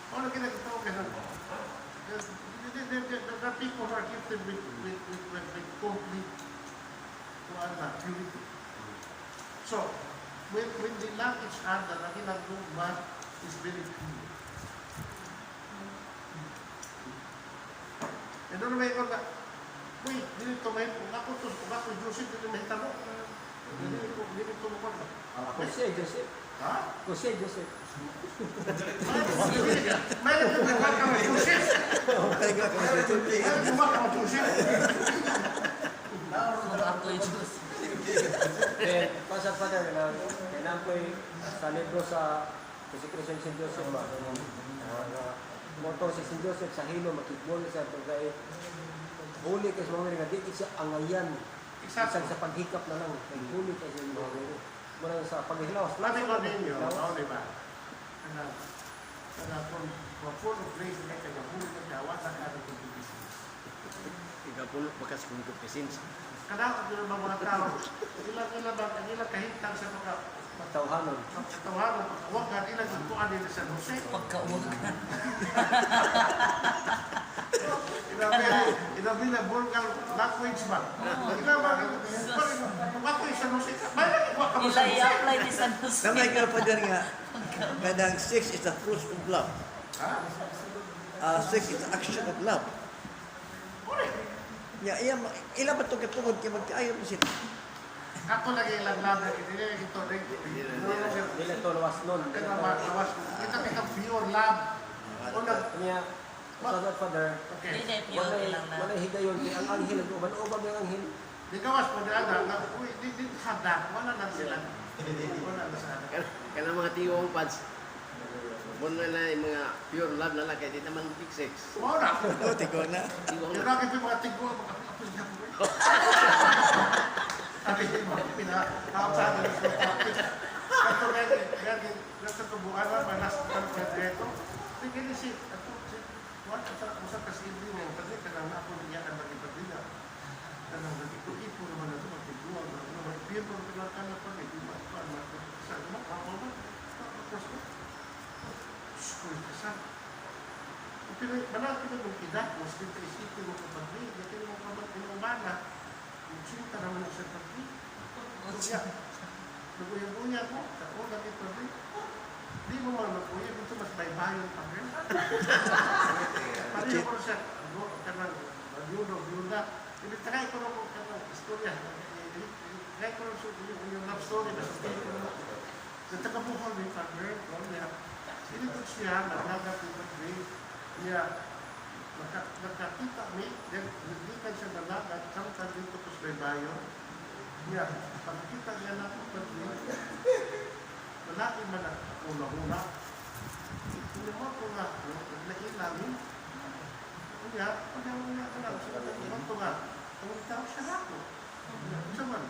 ano ginagawa ko ganun? the people who are gifted with complete purity. So, when they love each other, ang ilang dogma is very pure. And ano may ikon na, uy, dito may, kung ako Joseph, dito may tamo. Dito mo ko na. Jose, Joseph. Ha? Jose, Joseph. May nagagawa ka mo Joseph. Talaga ka Joseph. May nagagawa ka mo Joseph. Kung ako yung Diyos. Then, Pastor Father, kailangan ko sa libro sa Consecration St. Joseph ba? Moto si St. Joseph sa hilo, makikbol sa pagkain. Huli kasi mga nga, di siya angayan. Isang sa paghikap na lang. Huli kasi mga nga. Mula sa paghilawas. Sabi ko ninyo, di ba? For full of grace, may kagahuli ng kawasan ka ng pagkikisip. Ikapulo bakas kung kupisins. Kadang ang mga tao, ilang kahintang sa Matawhanon. pagkatawanan, pagkawagan, ilang ituan nila sa Jose. Pagkauwag. Inabi na vulgar language ba? Inabi ako sa Jose. May nagagawa ka ba sa Ila Jose? i-apply ni San Jose. Namay ka pa dyan nga, kadang sex is the fruit of love. Sex is the action of love. Ila ba itong katungod kaya magkaayon mo siya? Ako lagi ilang laban, hindi ito rin. Dili to lawas nun. Kita pure love. Kanya, Pastor Father, Okay. Hindi, pure lang na. wala higayon kay ang anghel, nag-uban-ubag yung anghel. Di gawas po na nga, uy, di hada, wala na sila. Wala na sa hada. Kana mga tiwong pads. Muna na yung mga pure love na lang, kaya di naman big sex. Mora. O, tigo na. Tiwong Yung na. lagi po mga tigwa, mga kapapos na po. Sabi ko, mga pinahapsahan na sa kapapos. Kato gani, nasa tubuan na, manas na ng Tingin si, what sa kasibli ng pati, kanang ako niya ang magipagdila. Kanang nagikulipo naman na ito, magtiguan, magpipir ko na ka na pa, may dumaan pa, saan mo, ako ba? Tapos ko, school ka saan? Pero manang kita mong kidak, mas dito isipin mo kapagli, dito mo kapagli mo bana, magsinta naman sa kapagli. Kaya, naguya-guya ko, ako lagi pagli. Di mo mga naguya, dito mas baybayon pa rin. Pariyo ko siya, kanang byuda. Ibigay ko na kung kanang istorya. Ibigay ko na yung love story, nasusin ko na. Sa tagabuhol ni Father, sinitod siya, naglagat yung pagli. Kaya, nakakita mi, naglikan siya nalagat, samtang dito ko sa baybayon. Kaya, pagkita niya na ako pagli, malaki man na una-una. Tinamot ko nga, naglain Kaya, pagkawa niya ka lang, tinamot ko nga, tumitaw siya na ako. Isa man,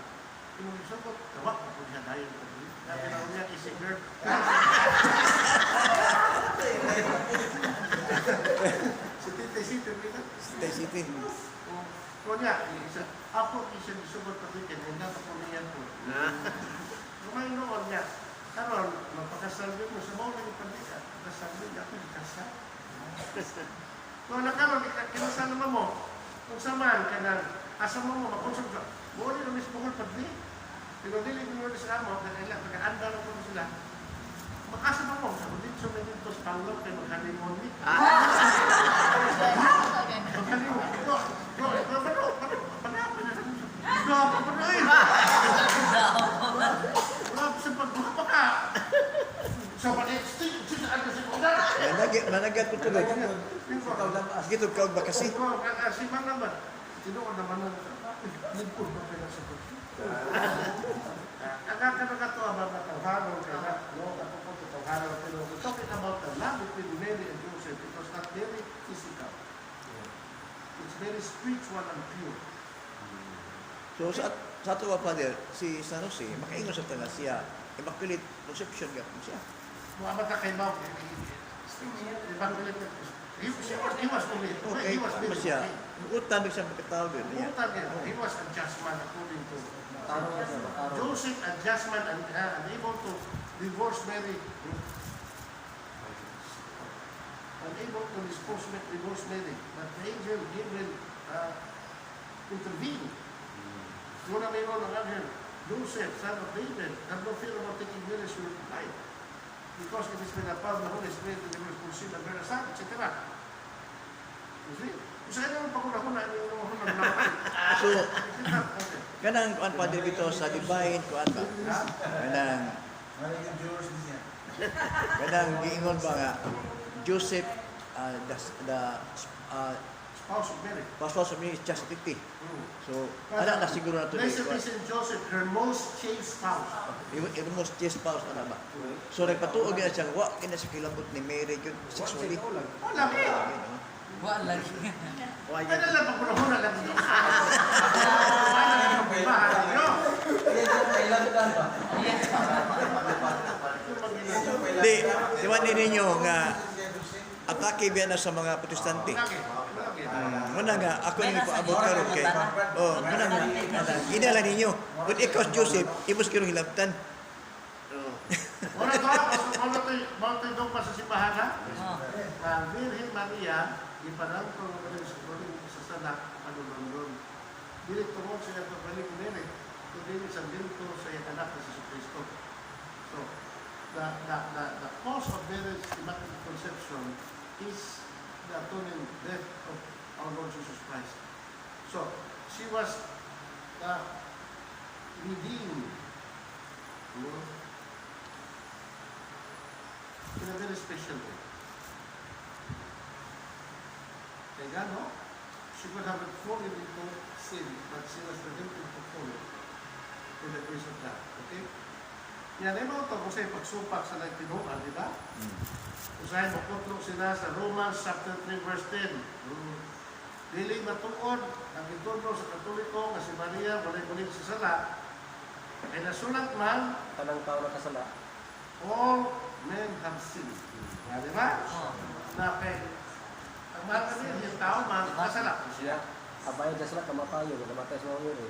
tinamot ko, tawak ako niya dahil pagli. Kaya, tinawag niya, isi girl. Siti, City. Kunya, ako isa disubot pa din, hindi ako niyan po. Kumain noon niya. Karon, magpakasalbi mo sa mga nagpandika. Pagkasalbi niya ako, ikasal. Kung nakaroon, kinasal naman mo. Kung samahan ka na, asa mo mo, makonsog ka. Muli na misbukol pa din. Pero dili mo nyo sa amo, nag-aanda na po sila. Makasa mo mo, sa kundit sa mga ito sa panglog, kaya maghalimon ni. Maghalimon. Managat ko tulog. Gito ka ba kasi? Kasiman naman. Tinuon naman ng nagpul ba pala sa pagkakas? Ang kakatuwa ba na tawharon kaya na, ako po ito tawharon, pero we're talking about the love between Mary and Joseph. It was not very physical. It's very spiritual and pure. So sa ato pa Father, si San Jose, makaingon sa taga siya, immaculate conception ka po siya. Muhammad na kay Mao. He was only, Okay, he was very siya. okay. Utan siya makatawag din niya. He was a just man according to Taro na siya, taro. Joseph, a just man and able to divorce Mary. unable to divorce Mary. But the angel Gabriel intervened. Muna mayroon ang angel, Joseph, son of David, have no fear about taking Mary as your wife, because it is by the power of the Holy Spirit that you will conceive and bear a son, etc. You see? Kung saan naman pagkuna-kuna, yung mga hunang-hunang. So, Okay. kanang kuan pa dito sa divine kuan ba? Kanang Maraming viewers niya. giingon ba nga Joseph the Spouse of Mary. spouse of Mary is chastity. Mm. So, ana na siguro na to Blessed is in Joseph, her most chaste spouse. Almost just spouse ana ba? So nagpatuog na siya wa kina sa kilabot ni Mary yun sexually. Wala ka. Wala lagi. Kaya lang pagkuna-kuna lang dito. Wala na yung bahay nyo. Di ba ninyo nga atake biya na sa mga protestante? Muna nga, ako yung ipaabot karon kay muna nga, inala ninyo. But ikaw, Joseph, imos kirong hilabtan. Wala to, wala to doon pa sa simbahan ha? Oh. Ang Virgen Maria, ipanang ko sa sanak, ano doon. Dilit tungkol sa ito balik nila. Ito din sa binto sa iyang anak na si Kristo. So, the cause of Mary's Immaculate Conception is the atoning death of our Lord Jesus Christ. So, she was redeemed. In a very special way. Kaya gano, she could have fallen into sin, but she was redempted to fall to the grace of God. Okay? Yan, ay mga ito kung sa'yo pagsupak sa nagtinuan, di ba? Kung sa'yo makutlong sila sa Romans chapter 3 verse 10. Dili matuon ang ituno sa Katoliko nga si Maria walay-walay sa sala. Ay nasulat man, Tanang tao na kasala. all men have sinned. Di ba? Na kay ang mga kanil, yung tao man, kasala siya. Abay dyan sila kamatayo, namatay sa mga uri.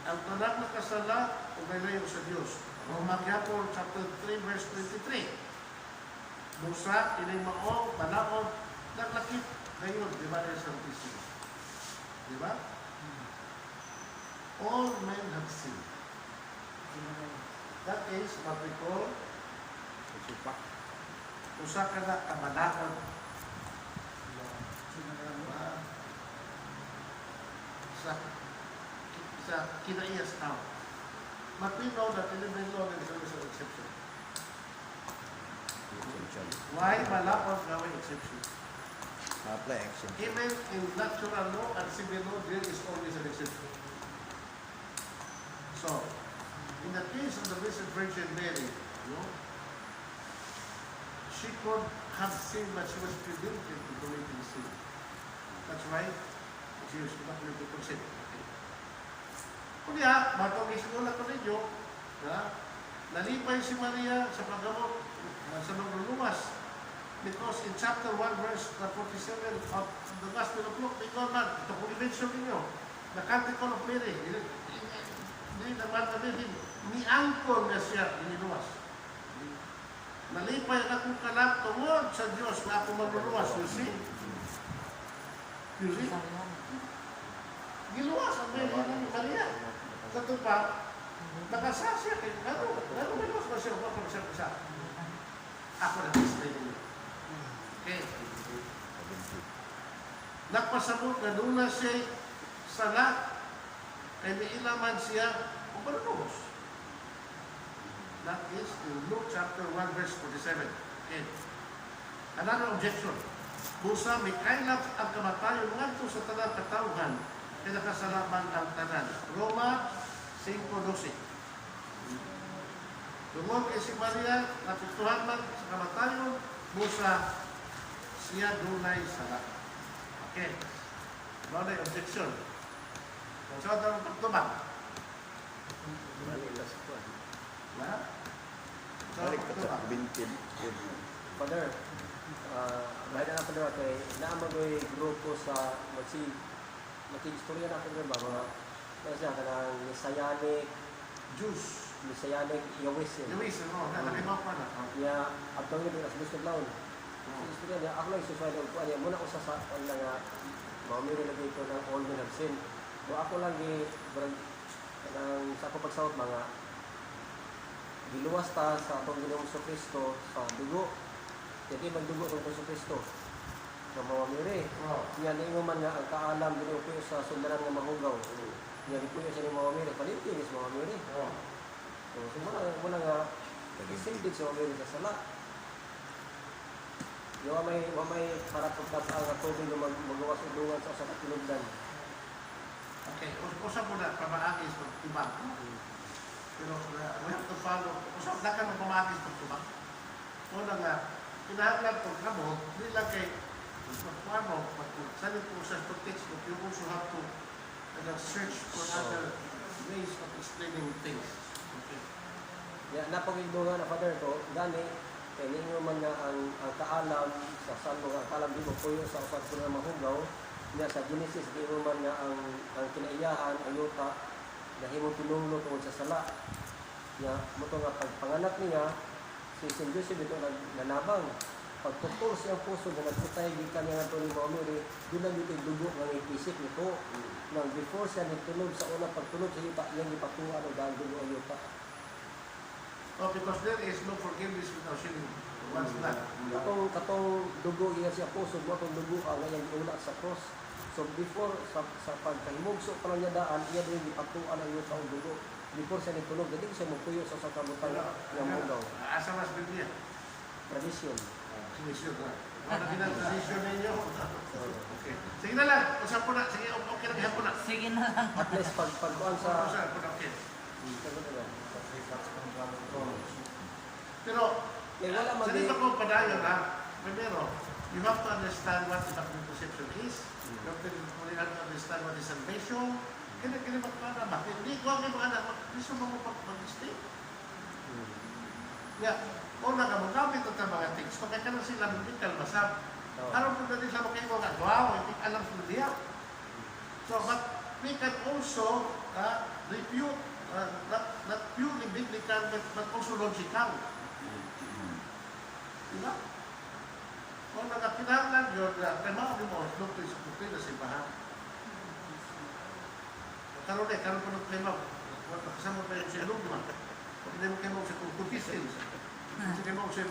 Ang tanak na kasala, umaylayo sa Diyos. Romans chapter 3, verse 23. Musa, ining maong, banaon, naglakip ngayon, di ba, sa Santisimo? Di ba? All men have sinned. That is what we call usa ka na kamanaon. Sa kinaiyas tao. But we know that in the law there is always an exception. Why malapot gawin exception? Apply action. Even in natural law and civil law, there is always an exception. So, in the case of the Blessed Virgin Mary, she could have sinned, but she was predicted to committing sin. That's why she was not able to conceive. Okay. Kunya, matong isinulat ko ninyo, nalipay si Maria sa paggamot sa magluluwas. Because in chapter 1, verse 47 of the Gospel of Luke, ikaw man, ito kong i-mention ninyo, the Canticle of Mary, hindi naman namin, niangkon na siya iniluwas. Nalipay na kong kalap tungod sa Diyos na ako magluluwas. You see? You see? Giluwas ang Maria. Sa tupa, nakasasya kayo. Ano maluwas ba siya? Ako na siya. Ako na display ninyo. Okay. Nagpasabot na doon na siya sala kay may ilaman siya o maluwas. That is in Luke chapter 1 verse 47. Okay. Another objection. Busa may kailap ang kamatayon ngadto sa tanang katawhan kay nakasalaman ang tanan. Roma 5:12. Tungod kay si Maria natutuhan man sa kamatayon, busa siya dunay sala. Okay. Ano na objection? Kung saan ang pagtubag? Na? Balik pa sa bintin. Father, dahil na ako naman kay naamagoy grupo sa mag-istorya na ako naman mga siya ka ng Messianic Juice. Messianic Yawis Luis, ano? Nalimaw pa na. niya abdong nito as gusto laon Istorya niya, ako lang isusuway ng kuha niya. Muna ko sa saan na nga, mamiri lagi ito ng all men have sinned. So ako lang sa ako pagsawat mga giluwas ta sa atong Ginoong Kristo sa dugo. Jadi magdugo ng Kristo. Sa mamiri. Niya niingon man nga ang kaalam dili ko sa sundaran nga mahugaw. Niya di ko sa ni mamiri, palit is mamiri. So muna nga isindid sa mamiri sa sala. Yung may harap pagkataang at tubig na magawas udungan sa usa ka tinubdan. Okay, usap mo na, pamaagis pag tibang. Pero we have to follow. Usap na ka ng pamaagis pag tibang. Una nga, kinahanglan po kamo, hindi lang kay magpano, sabi po sa textbook, you also have to search for other ways of explaining things. Okay. Napagigdungan na Father ko, gani, kaya ninyo man nga ang kaalam sa salmo nga kaalam di mo puyo sa usap ko na mahugaw, niya sa Genesis di mo man nga ang kinaiyahan, ayuta, na himo tinunglo tungkol sa sala. Niya, mo nga pagpanganak niya, si St. Joseph ito nanabang. Pagtutol siyang puso na nagputay gikan niya nga ito ni Mamiri, doon lang dito dugo ng ipisip nito. Nang before siya nitulog sa una pagtulog sa ipa, yan ipatuwa ng dahil dugo ang yuta. Oh, because there is no forgiveness without sinning. Once that. Katong dugo iya siya puso, mo itong dugo ang ngayang iula sa cross. So before sa pagkahimugso pa lang niya daan, iya din ipatuwa ng yuta ang dugo. Before siya nitulog, hindi siya magpuyo sa kabutan ng mugaw. Asa mas Biblia? Tradisyon. Tradisyon na. Ano tradisyon ninyo? Okay. Sige na lang. Usap po na. Sige, okay na kaya po na. Sige na lang. At least pagkuhan sa... Usap po na. Okay. Pero, wala sa dito ko padayon ha, primero, you have to understand what Immaculate Conception is. You have to understand what is salvation. Kaya magpana ba? Hindi ko ang mga anak, gusto mo mag-stay. Yeah. Una ka mo, gamit ito mga teksto, kaya ka na sila medical basab. Araw po na din sa mga nga, wow, hindi alam sa diya. So, but we can also refute, not purely biblical, but also logical. Diba? Kung nakakinahanglan yun, kailangan mo, look to sa puti na simbahan. Karoon pa ng klima. Kasama pa yung silong, di ba? Pag hindi mo kayo mo sa kukutisin. Kasi kayo mo sa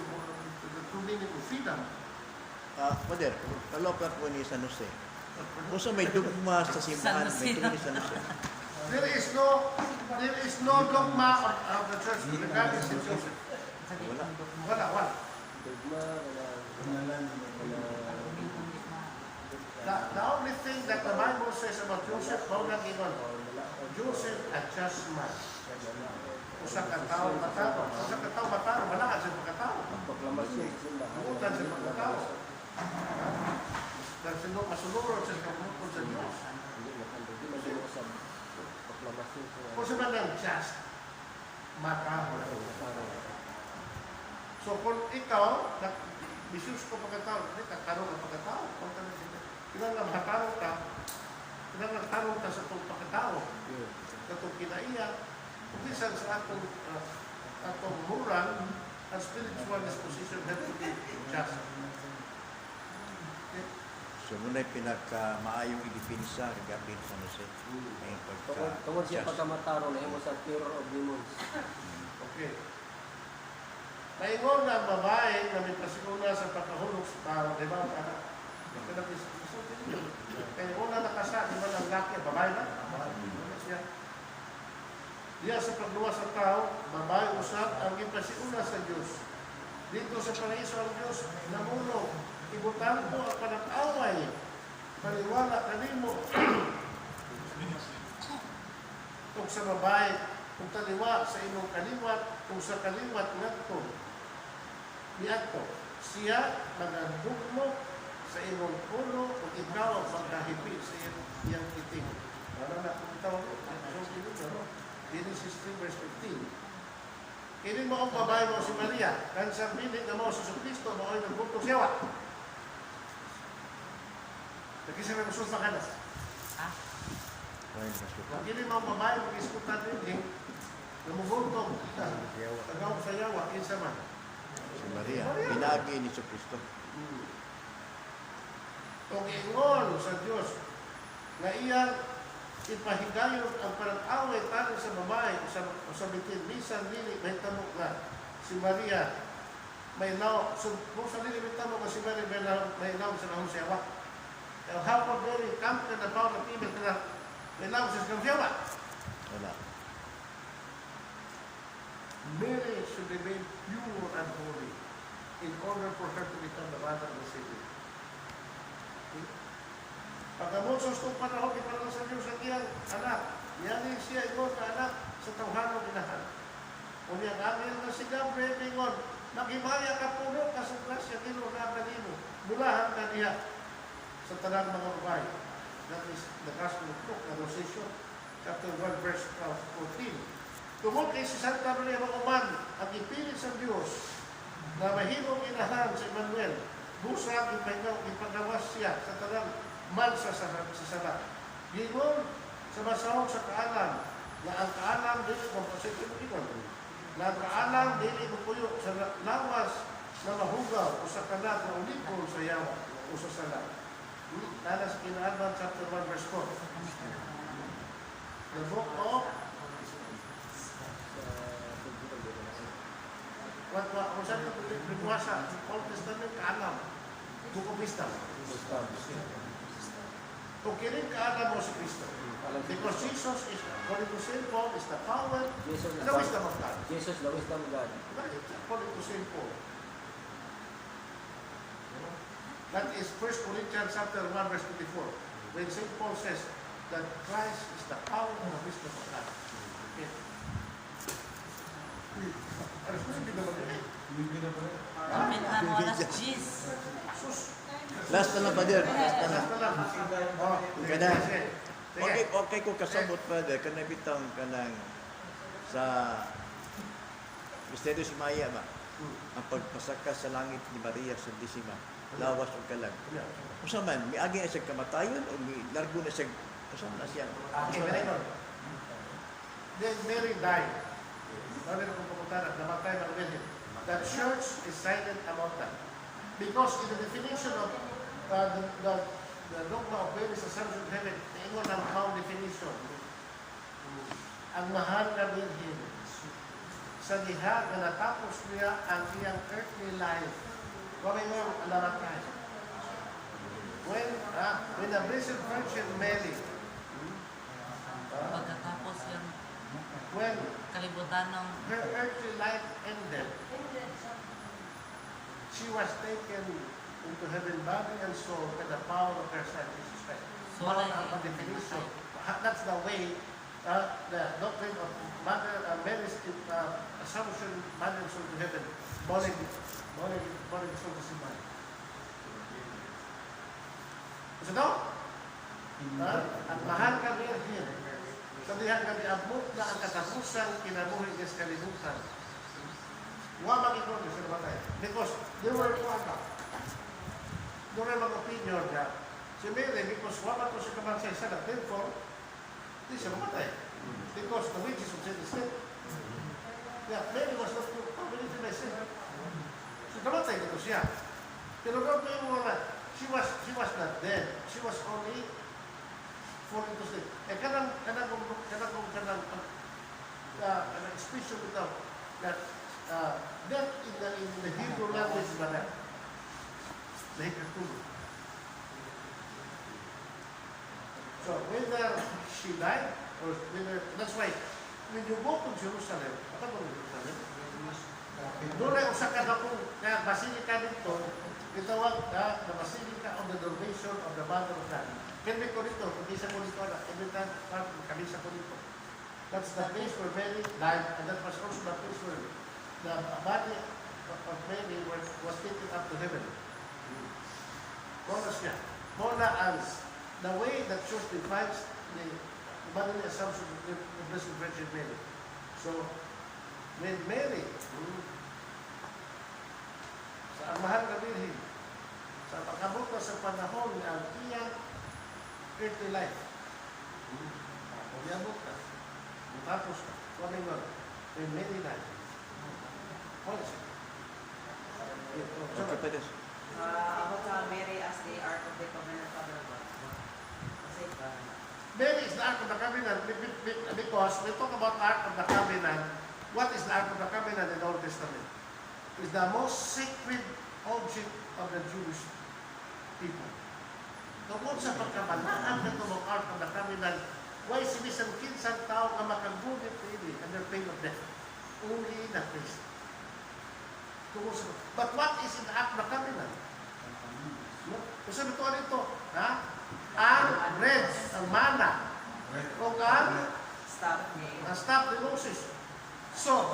meaning of freedom. Father, follow up po ni San Jose. Kung sa may dugma sa simbahan, may tingin ni San Jose. There is no dogma of the church regarding St. Joseph. Wala. Dogma, The only thing that the Bible says about Joseph, Joseph a just man. Usa ka tao matao, malakas sa pagkatao. proklamasyon sa simbahan. Butan sa pagkatao. Dahil sino masulurot sa kamukod sa Diyos. Hindi magiging sa proklamasyon sa Kung sa mga just, matao. So kung ikaw, bisus ko pagkatao, hindi kakarong ang pagkatao. Kailangan makatarong ka, kailangan tarong ka sa itong pagkatao. Sa itong kinaiya, kung isa sa atong moral and spiritual disposition have to be just. Okay? So muna yung pinaka-maayong idipinsa kagabi sa San Jose. May tungkol siya pagka-just. pagkamataro na imo sa terror of demons. Okay. Maingon na ang babae na may pasikuna sa pagkahulog sa tao, di ba? Kaya una nakasa, di ba ng laki, babae na? Siya. Diya sa pagluwas sa tao, babae usap, ang ipasiuna sa Diyos. Dito sa paraiso ang Diyos, namulong, ibutan mo ang panag-away, paniwala kanimo. Kung sa babae, kung taliwa sa imong kaliwat, kung sa kaliwat ngadto, niadto, siya magandugmo sa imong ulo, kung ikaw ang magkahipi sa iyang itim. Ano na, kung ikaw, Genesis 3 verse 15. Kini mo ang babae mo si Maria, kan sa binig na mo sa Kristo, mo ay nagbutong siyawa. Nagkisa na musul sa kanas. Kung kini mo ang babae, mag-iskutan rin, namubutong, tagaw sa yawa, kinsa man. Si Maria, pinagi ni Kristo. Kung ingon sa Diyos na iyang ipahigayon ang panag-away tani sa babae o sa bitin, bisan dili mahitamo nga si Maria may naw, so kung sa dili mahitamo nga si Maria may naw sa nahong siyawa. How could Mary come to the power of female na may naw sa nahong siyawa? Wala. Mary should remain pure and holy in order for her to become the mother of the Savior. Pagkamot sa gustong panahon, iparang sa Diyos ang iyang anak. Yan siya ingon na anak sa tawhanong inahan. Kung yung angel na si Gabriel ingon, maghimaya ka puno ka sa klasya, kinunang na nimo. Mulahan ka niya sa tanang mga babae. That is the Gospel of Luke, Annunciation, chapter 1, verse 14. Tungkol kay si Santa Maria Maguman, ang ipilit sa Diyos na mahimong inahan si Emmanuel, busag ipagawas siya sa tanang mansa sa sala. Gingon sa masahog sa kaalam, na ang kaalam dili mo pasitibuan. Na ang kaalam dili mo puyo sa lawas na mahugaw o sa kanat na ulikol sa yawa o sa sala. Tala sa Kinaadman chapter 1 verse 4. The book of kung saan ka binuwasa, Old Testament kaalam, Book of Wisdom. Kung kining kaalam mo si Kristo. Because Jesus is, according to St. Paul, is the power and the wisdom of God. Jesus, the wisdom of God. According to St. Paul. That is 1 Corinthians chapter 1 verse 24. When St. Paul says that Christ is the power and the wisdom of God. Okay. Alas ko hindi naman yun. Kapit na mo alas 10. Sus. Last na lang, Father. Last na lang. Basta lang. Kada. Sige. Okay ko kasabot, Father, kanabitang kanang sa Misteryo si Maya ba? Ang pagpasaka sa langit ni Maria sa Disima. Lawas o kalag. Kung man, may agi na siya kamatayon o may largo na siya, kung na siya? Okay, very good. Then Mary died. Sabi na kung pumunta na, namatay ng Virgin. The church is silent about that. Because in the definition of the dogma of Mary's assumption of heaven, ingon ang how definition. Ang mahal na Virgin, sa diha na natapos niya ang iyang earthly life, kami mo namatay. When the Blessed Virgin Mary, Pagkatapos yung when kalibutan ng her earthly life ended, she was taken into heaven body and soul by the power of her Son Jesus Christ. So, By definition, that's the way the doctrine of Mary's assumption, mother and soul to heaven, body and soul to simay. So no? At mahal ka Virgin, sabihan ka niabot na ang katapusan kinabuhi ng kalibutan. Wa mag-igon sa namatay. Because there were mag-opinion na si Mary, because wa man ko siya kamansay sa na, therefore, hindi siya mamatay. Because the wages of sin is death. Yeah, Mary was not believed in my sin. So namatay dito siya. Pero doon ko yung mga, she was not dead. She was only falling to sleep. Kanang expression ito that death in the Hebrew language ba na? The Hebrew. So whether she died or whether, that's why when you go to Jerusalem, apa ba Jerusalem? Doon ay usa ka dakong na basilika dito, itawag the Basilica of the Dormition of the Mother of God. Kaya ko dito, kung isa ko dito, every time kamisa ko dito. That's the place where Mary died, and that was also the place where the body of Mary was taken up to heaven. Mona siya. Mona as the way that church defines the bodily assumption of the Blessed Virgin Mary. So, when Mary, sa ang mahal na Birhen, sa pagkabot na sa panahon na ang iyang earthly life, pag-iabot ka, matapos ka, kami mo, when Mary died, what is it? Okay, Father. About sa Mary as the Ark of the Covenant Tabernacle. Kasi, Mary is the Ark of the Covenant because we talk about Ark of the Covenant. What is the Ark of the Covenant in the Old Testament? It's the most sacred object of the Jewish people. Tungkol sa pagkabalaan ng mga Ark of the Covenant, why sinisang kinsang tao ka makagunit really under pain of death? Only the priest. Tungkol sa... But what is in the Ark of the Covenant? No? Kung sabi ito, ito, ha? Ang bread, ang mana, o ang staff ni Moses. So,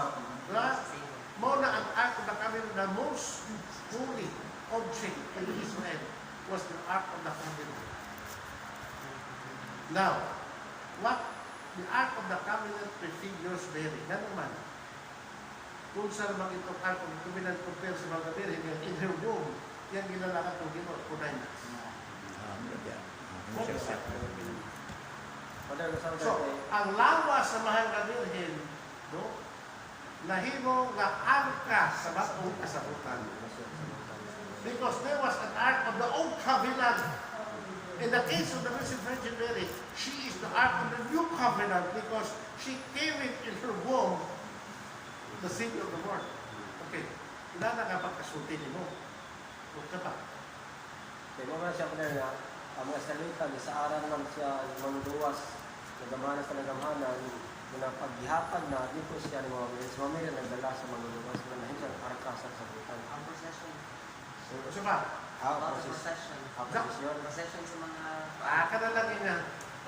mo na ang Ark of the Covenant, the most holy object in Israel was the Ark of the Covenant. Now, what the Ark of the Covenant prefigures Mary. Ganun man. Kung saan naman itong Ark of the Covenant compare sa mga Mary, in her womb, yan ginalakat ng Ginoo, kunay na. So, ang lawas sa mahal na Birhen, no? Nahimo nga angka sa batong kasabutan. Because there was an Ark of the Old Covenant. In the case of the Blessed Virgin Mary, she is the Ark of the New Covenant because she carried in her womb the Savior of the world. Okay. Ilan na kapag kasulti mo? Huwag ka ba? Kaya mga siya ko na ang mga salita, sa aral lang siya manduwas, nagamahanan sa nagamahanan, na paghihapag na dito siya ng mga minutes, mamaya nagdala sa manduwas na nahin siya arkasan sa butan. ang procession. So ba? Procession. Procession. Procession sa mga... Kadalangin na,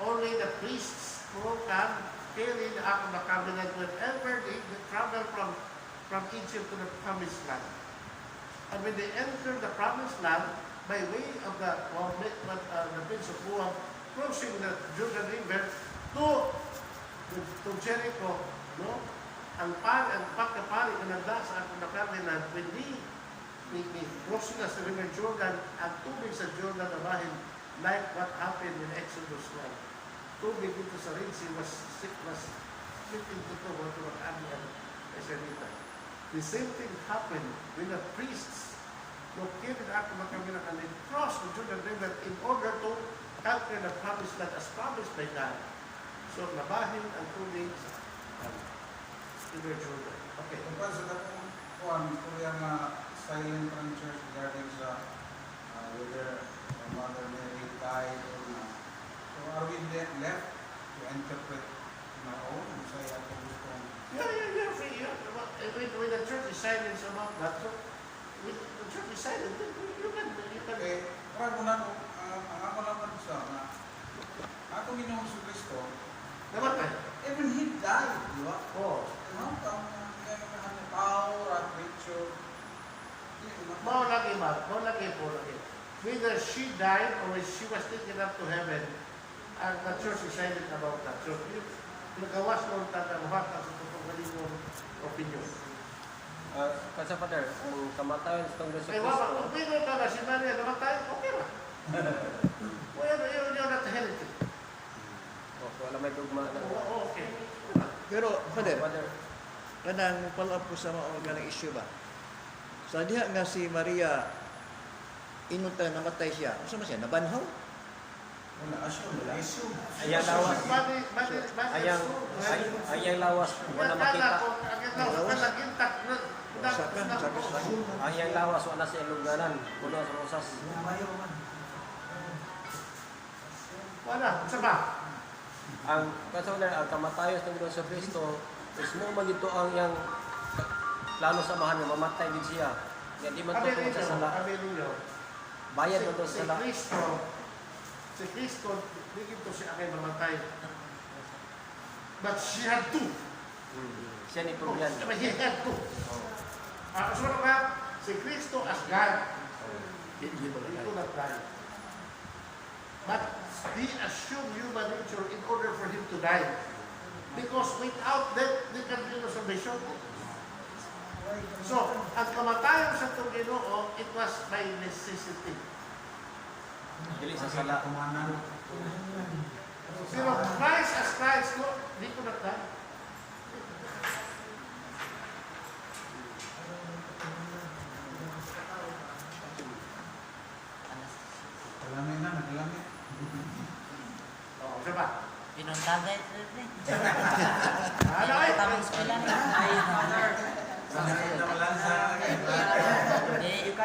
only the priests who can carry the Ark of the Covenant whenever they travel from Egypt to the Promised Land. And when they enter the Promised Land, by way of the Prince of Moab, crossing the Jordan River to Jericho, no? Ang pagkapari na nagda sa Ark of the Covenant, when they crossing the River Jordan, ang tubig sa Jordan nabahin, like what happened in Exodus 1. Tubig dito sa Red Sea was split into two, one to Ani and Israelita. The same thing happened when the priests located the Ark of the Covenant and they crossed the Jordan River in order to conquer the promised land as promised by God. So, nabahin ang tubig sa River Jordan. Okay. Tungkol sa dakong kuwan, kuya nga silent from church regarding sa whether Mother Mary died or not. So are we left to interpret on our own kung sa'yo atong gustong You're free. When the church is silent about that, so when the church is silent, you can. Parang muna ang ako naman sa na atong Ginoong Kristo, Namatay. even He died, di ba? Oo. Ang power at ritual. Mau lagi po lagi. Whether she died or she was taken up to heaven, and the church is silent about that. So, nagawas noon tayo mahata sa pagkakalingong opinion. Kasi Father, ang kamatayan sa Tungkol sa Kaya Kristo, wala, kung pino ka na si Maria namatay, okay lang. You're not a heretic. wala may dugma na. Oo, okay. Pero, Father, Father, kanang follow up ko sa mga ganang issue ba? Sa diha nga si Maria, inuta namatay siya. Ano sa siya? Nabanhaw? Wala, assume. ayang lawas, ayang lawas, wala makita. Ayang lawas, wala sa ilungganan, puno sa rosas. Wala, sa ba? Ang kasawalan, ang kamatayon ng Diyos sa Kristo, is mo magito ang yang plano samahan nga mamatay din siya. Nga di man to tungkol sa sala. Bayad mo to sa sala. Si Kristo, bigyan to siya kay mamatay. But she had to. Siya ni Prubian. He had to. So ba, si Kristo as God, hindi ko nag-die. But he assumed human nature in order for him to die. Because without that, there can be no salvation. So, ang kamatayan sa itong Ginoo, it was by necessity. Dili sa sala. Pero Christ as Christ, no, hindi ko nag-die. Tagay rin. Tamang eskwela na. Ay, Father.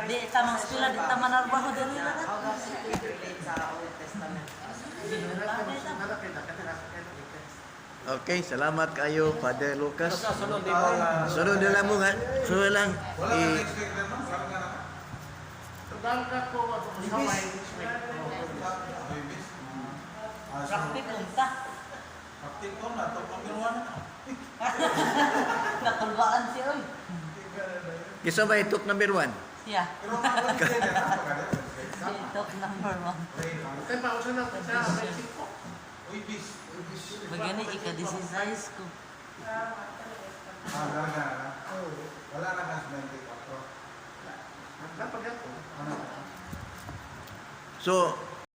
Di tamang eskwela, di tamang narbaho din nila na. How does it relate sa Old Testament? Okay, salamat kayo, Father Lucas. Sa sunod di ba Sunod na lang mo nga. Sunod lang. Wala ka next week na, no? Wala ka na. Tugal ka po, mag-usaway. Babies. Praktikon ta. Praktik ko na, ito pamiruan na. Natulbaan siya, oy. Kisa ba itok number 1? Siya. Pero mga Wednesday na, napakaganda. Ito, number 1. Kaya pausan lang sa Mexico. Uy, bis. Bagani, ika-16 ko. Wala ka na. Wala na ka 24. Napag ako. Ano? So,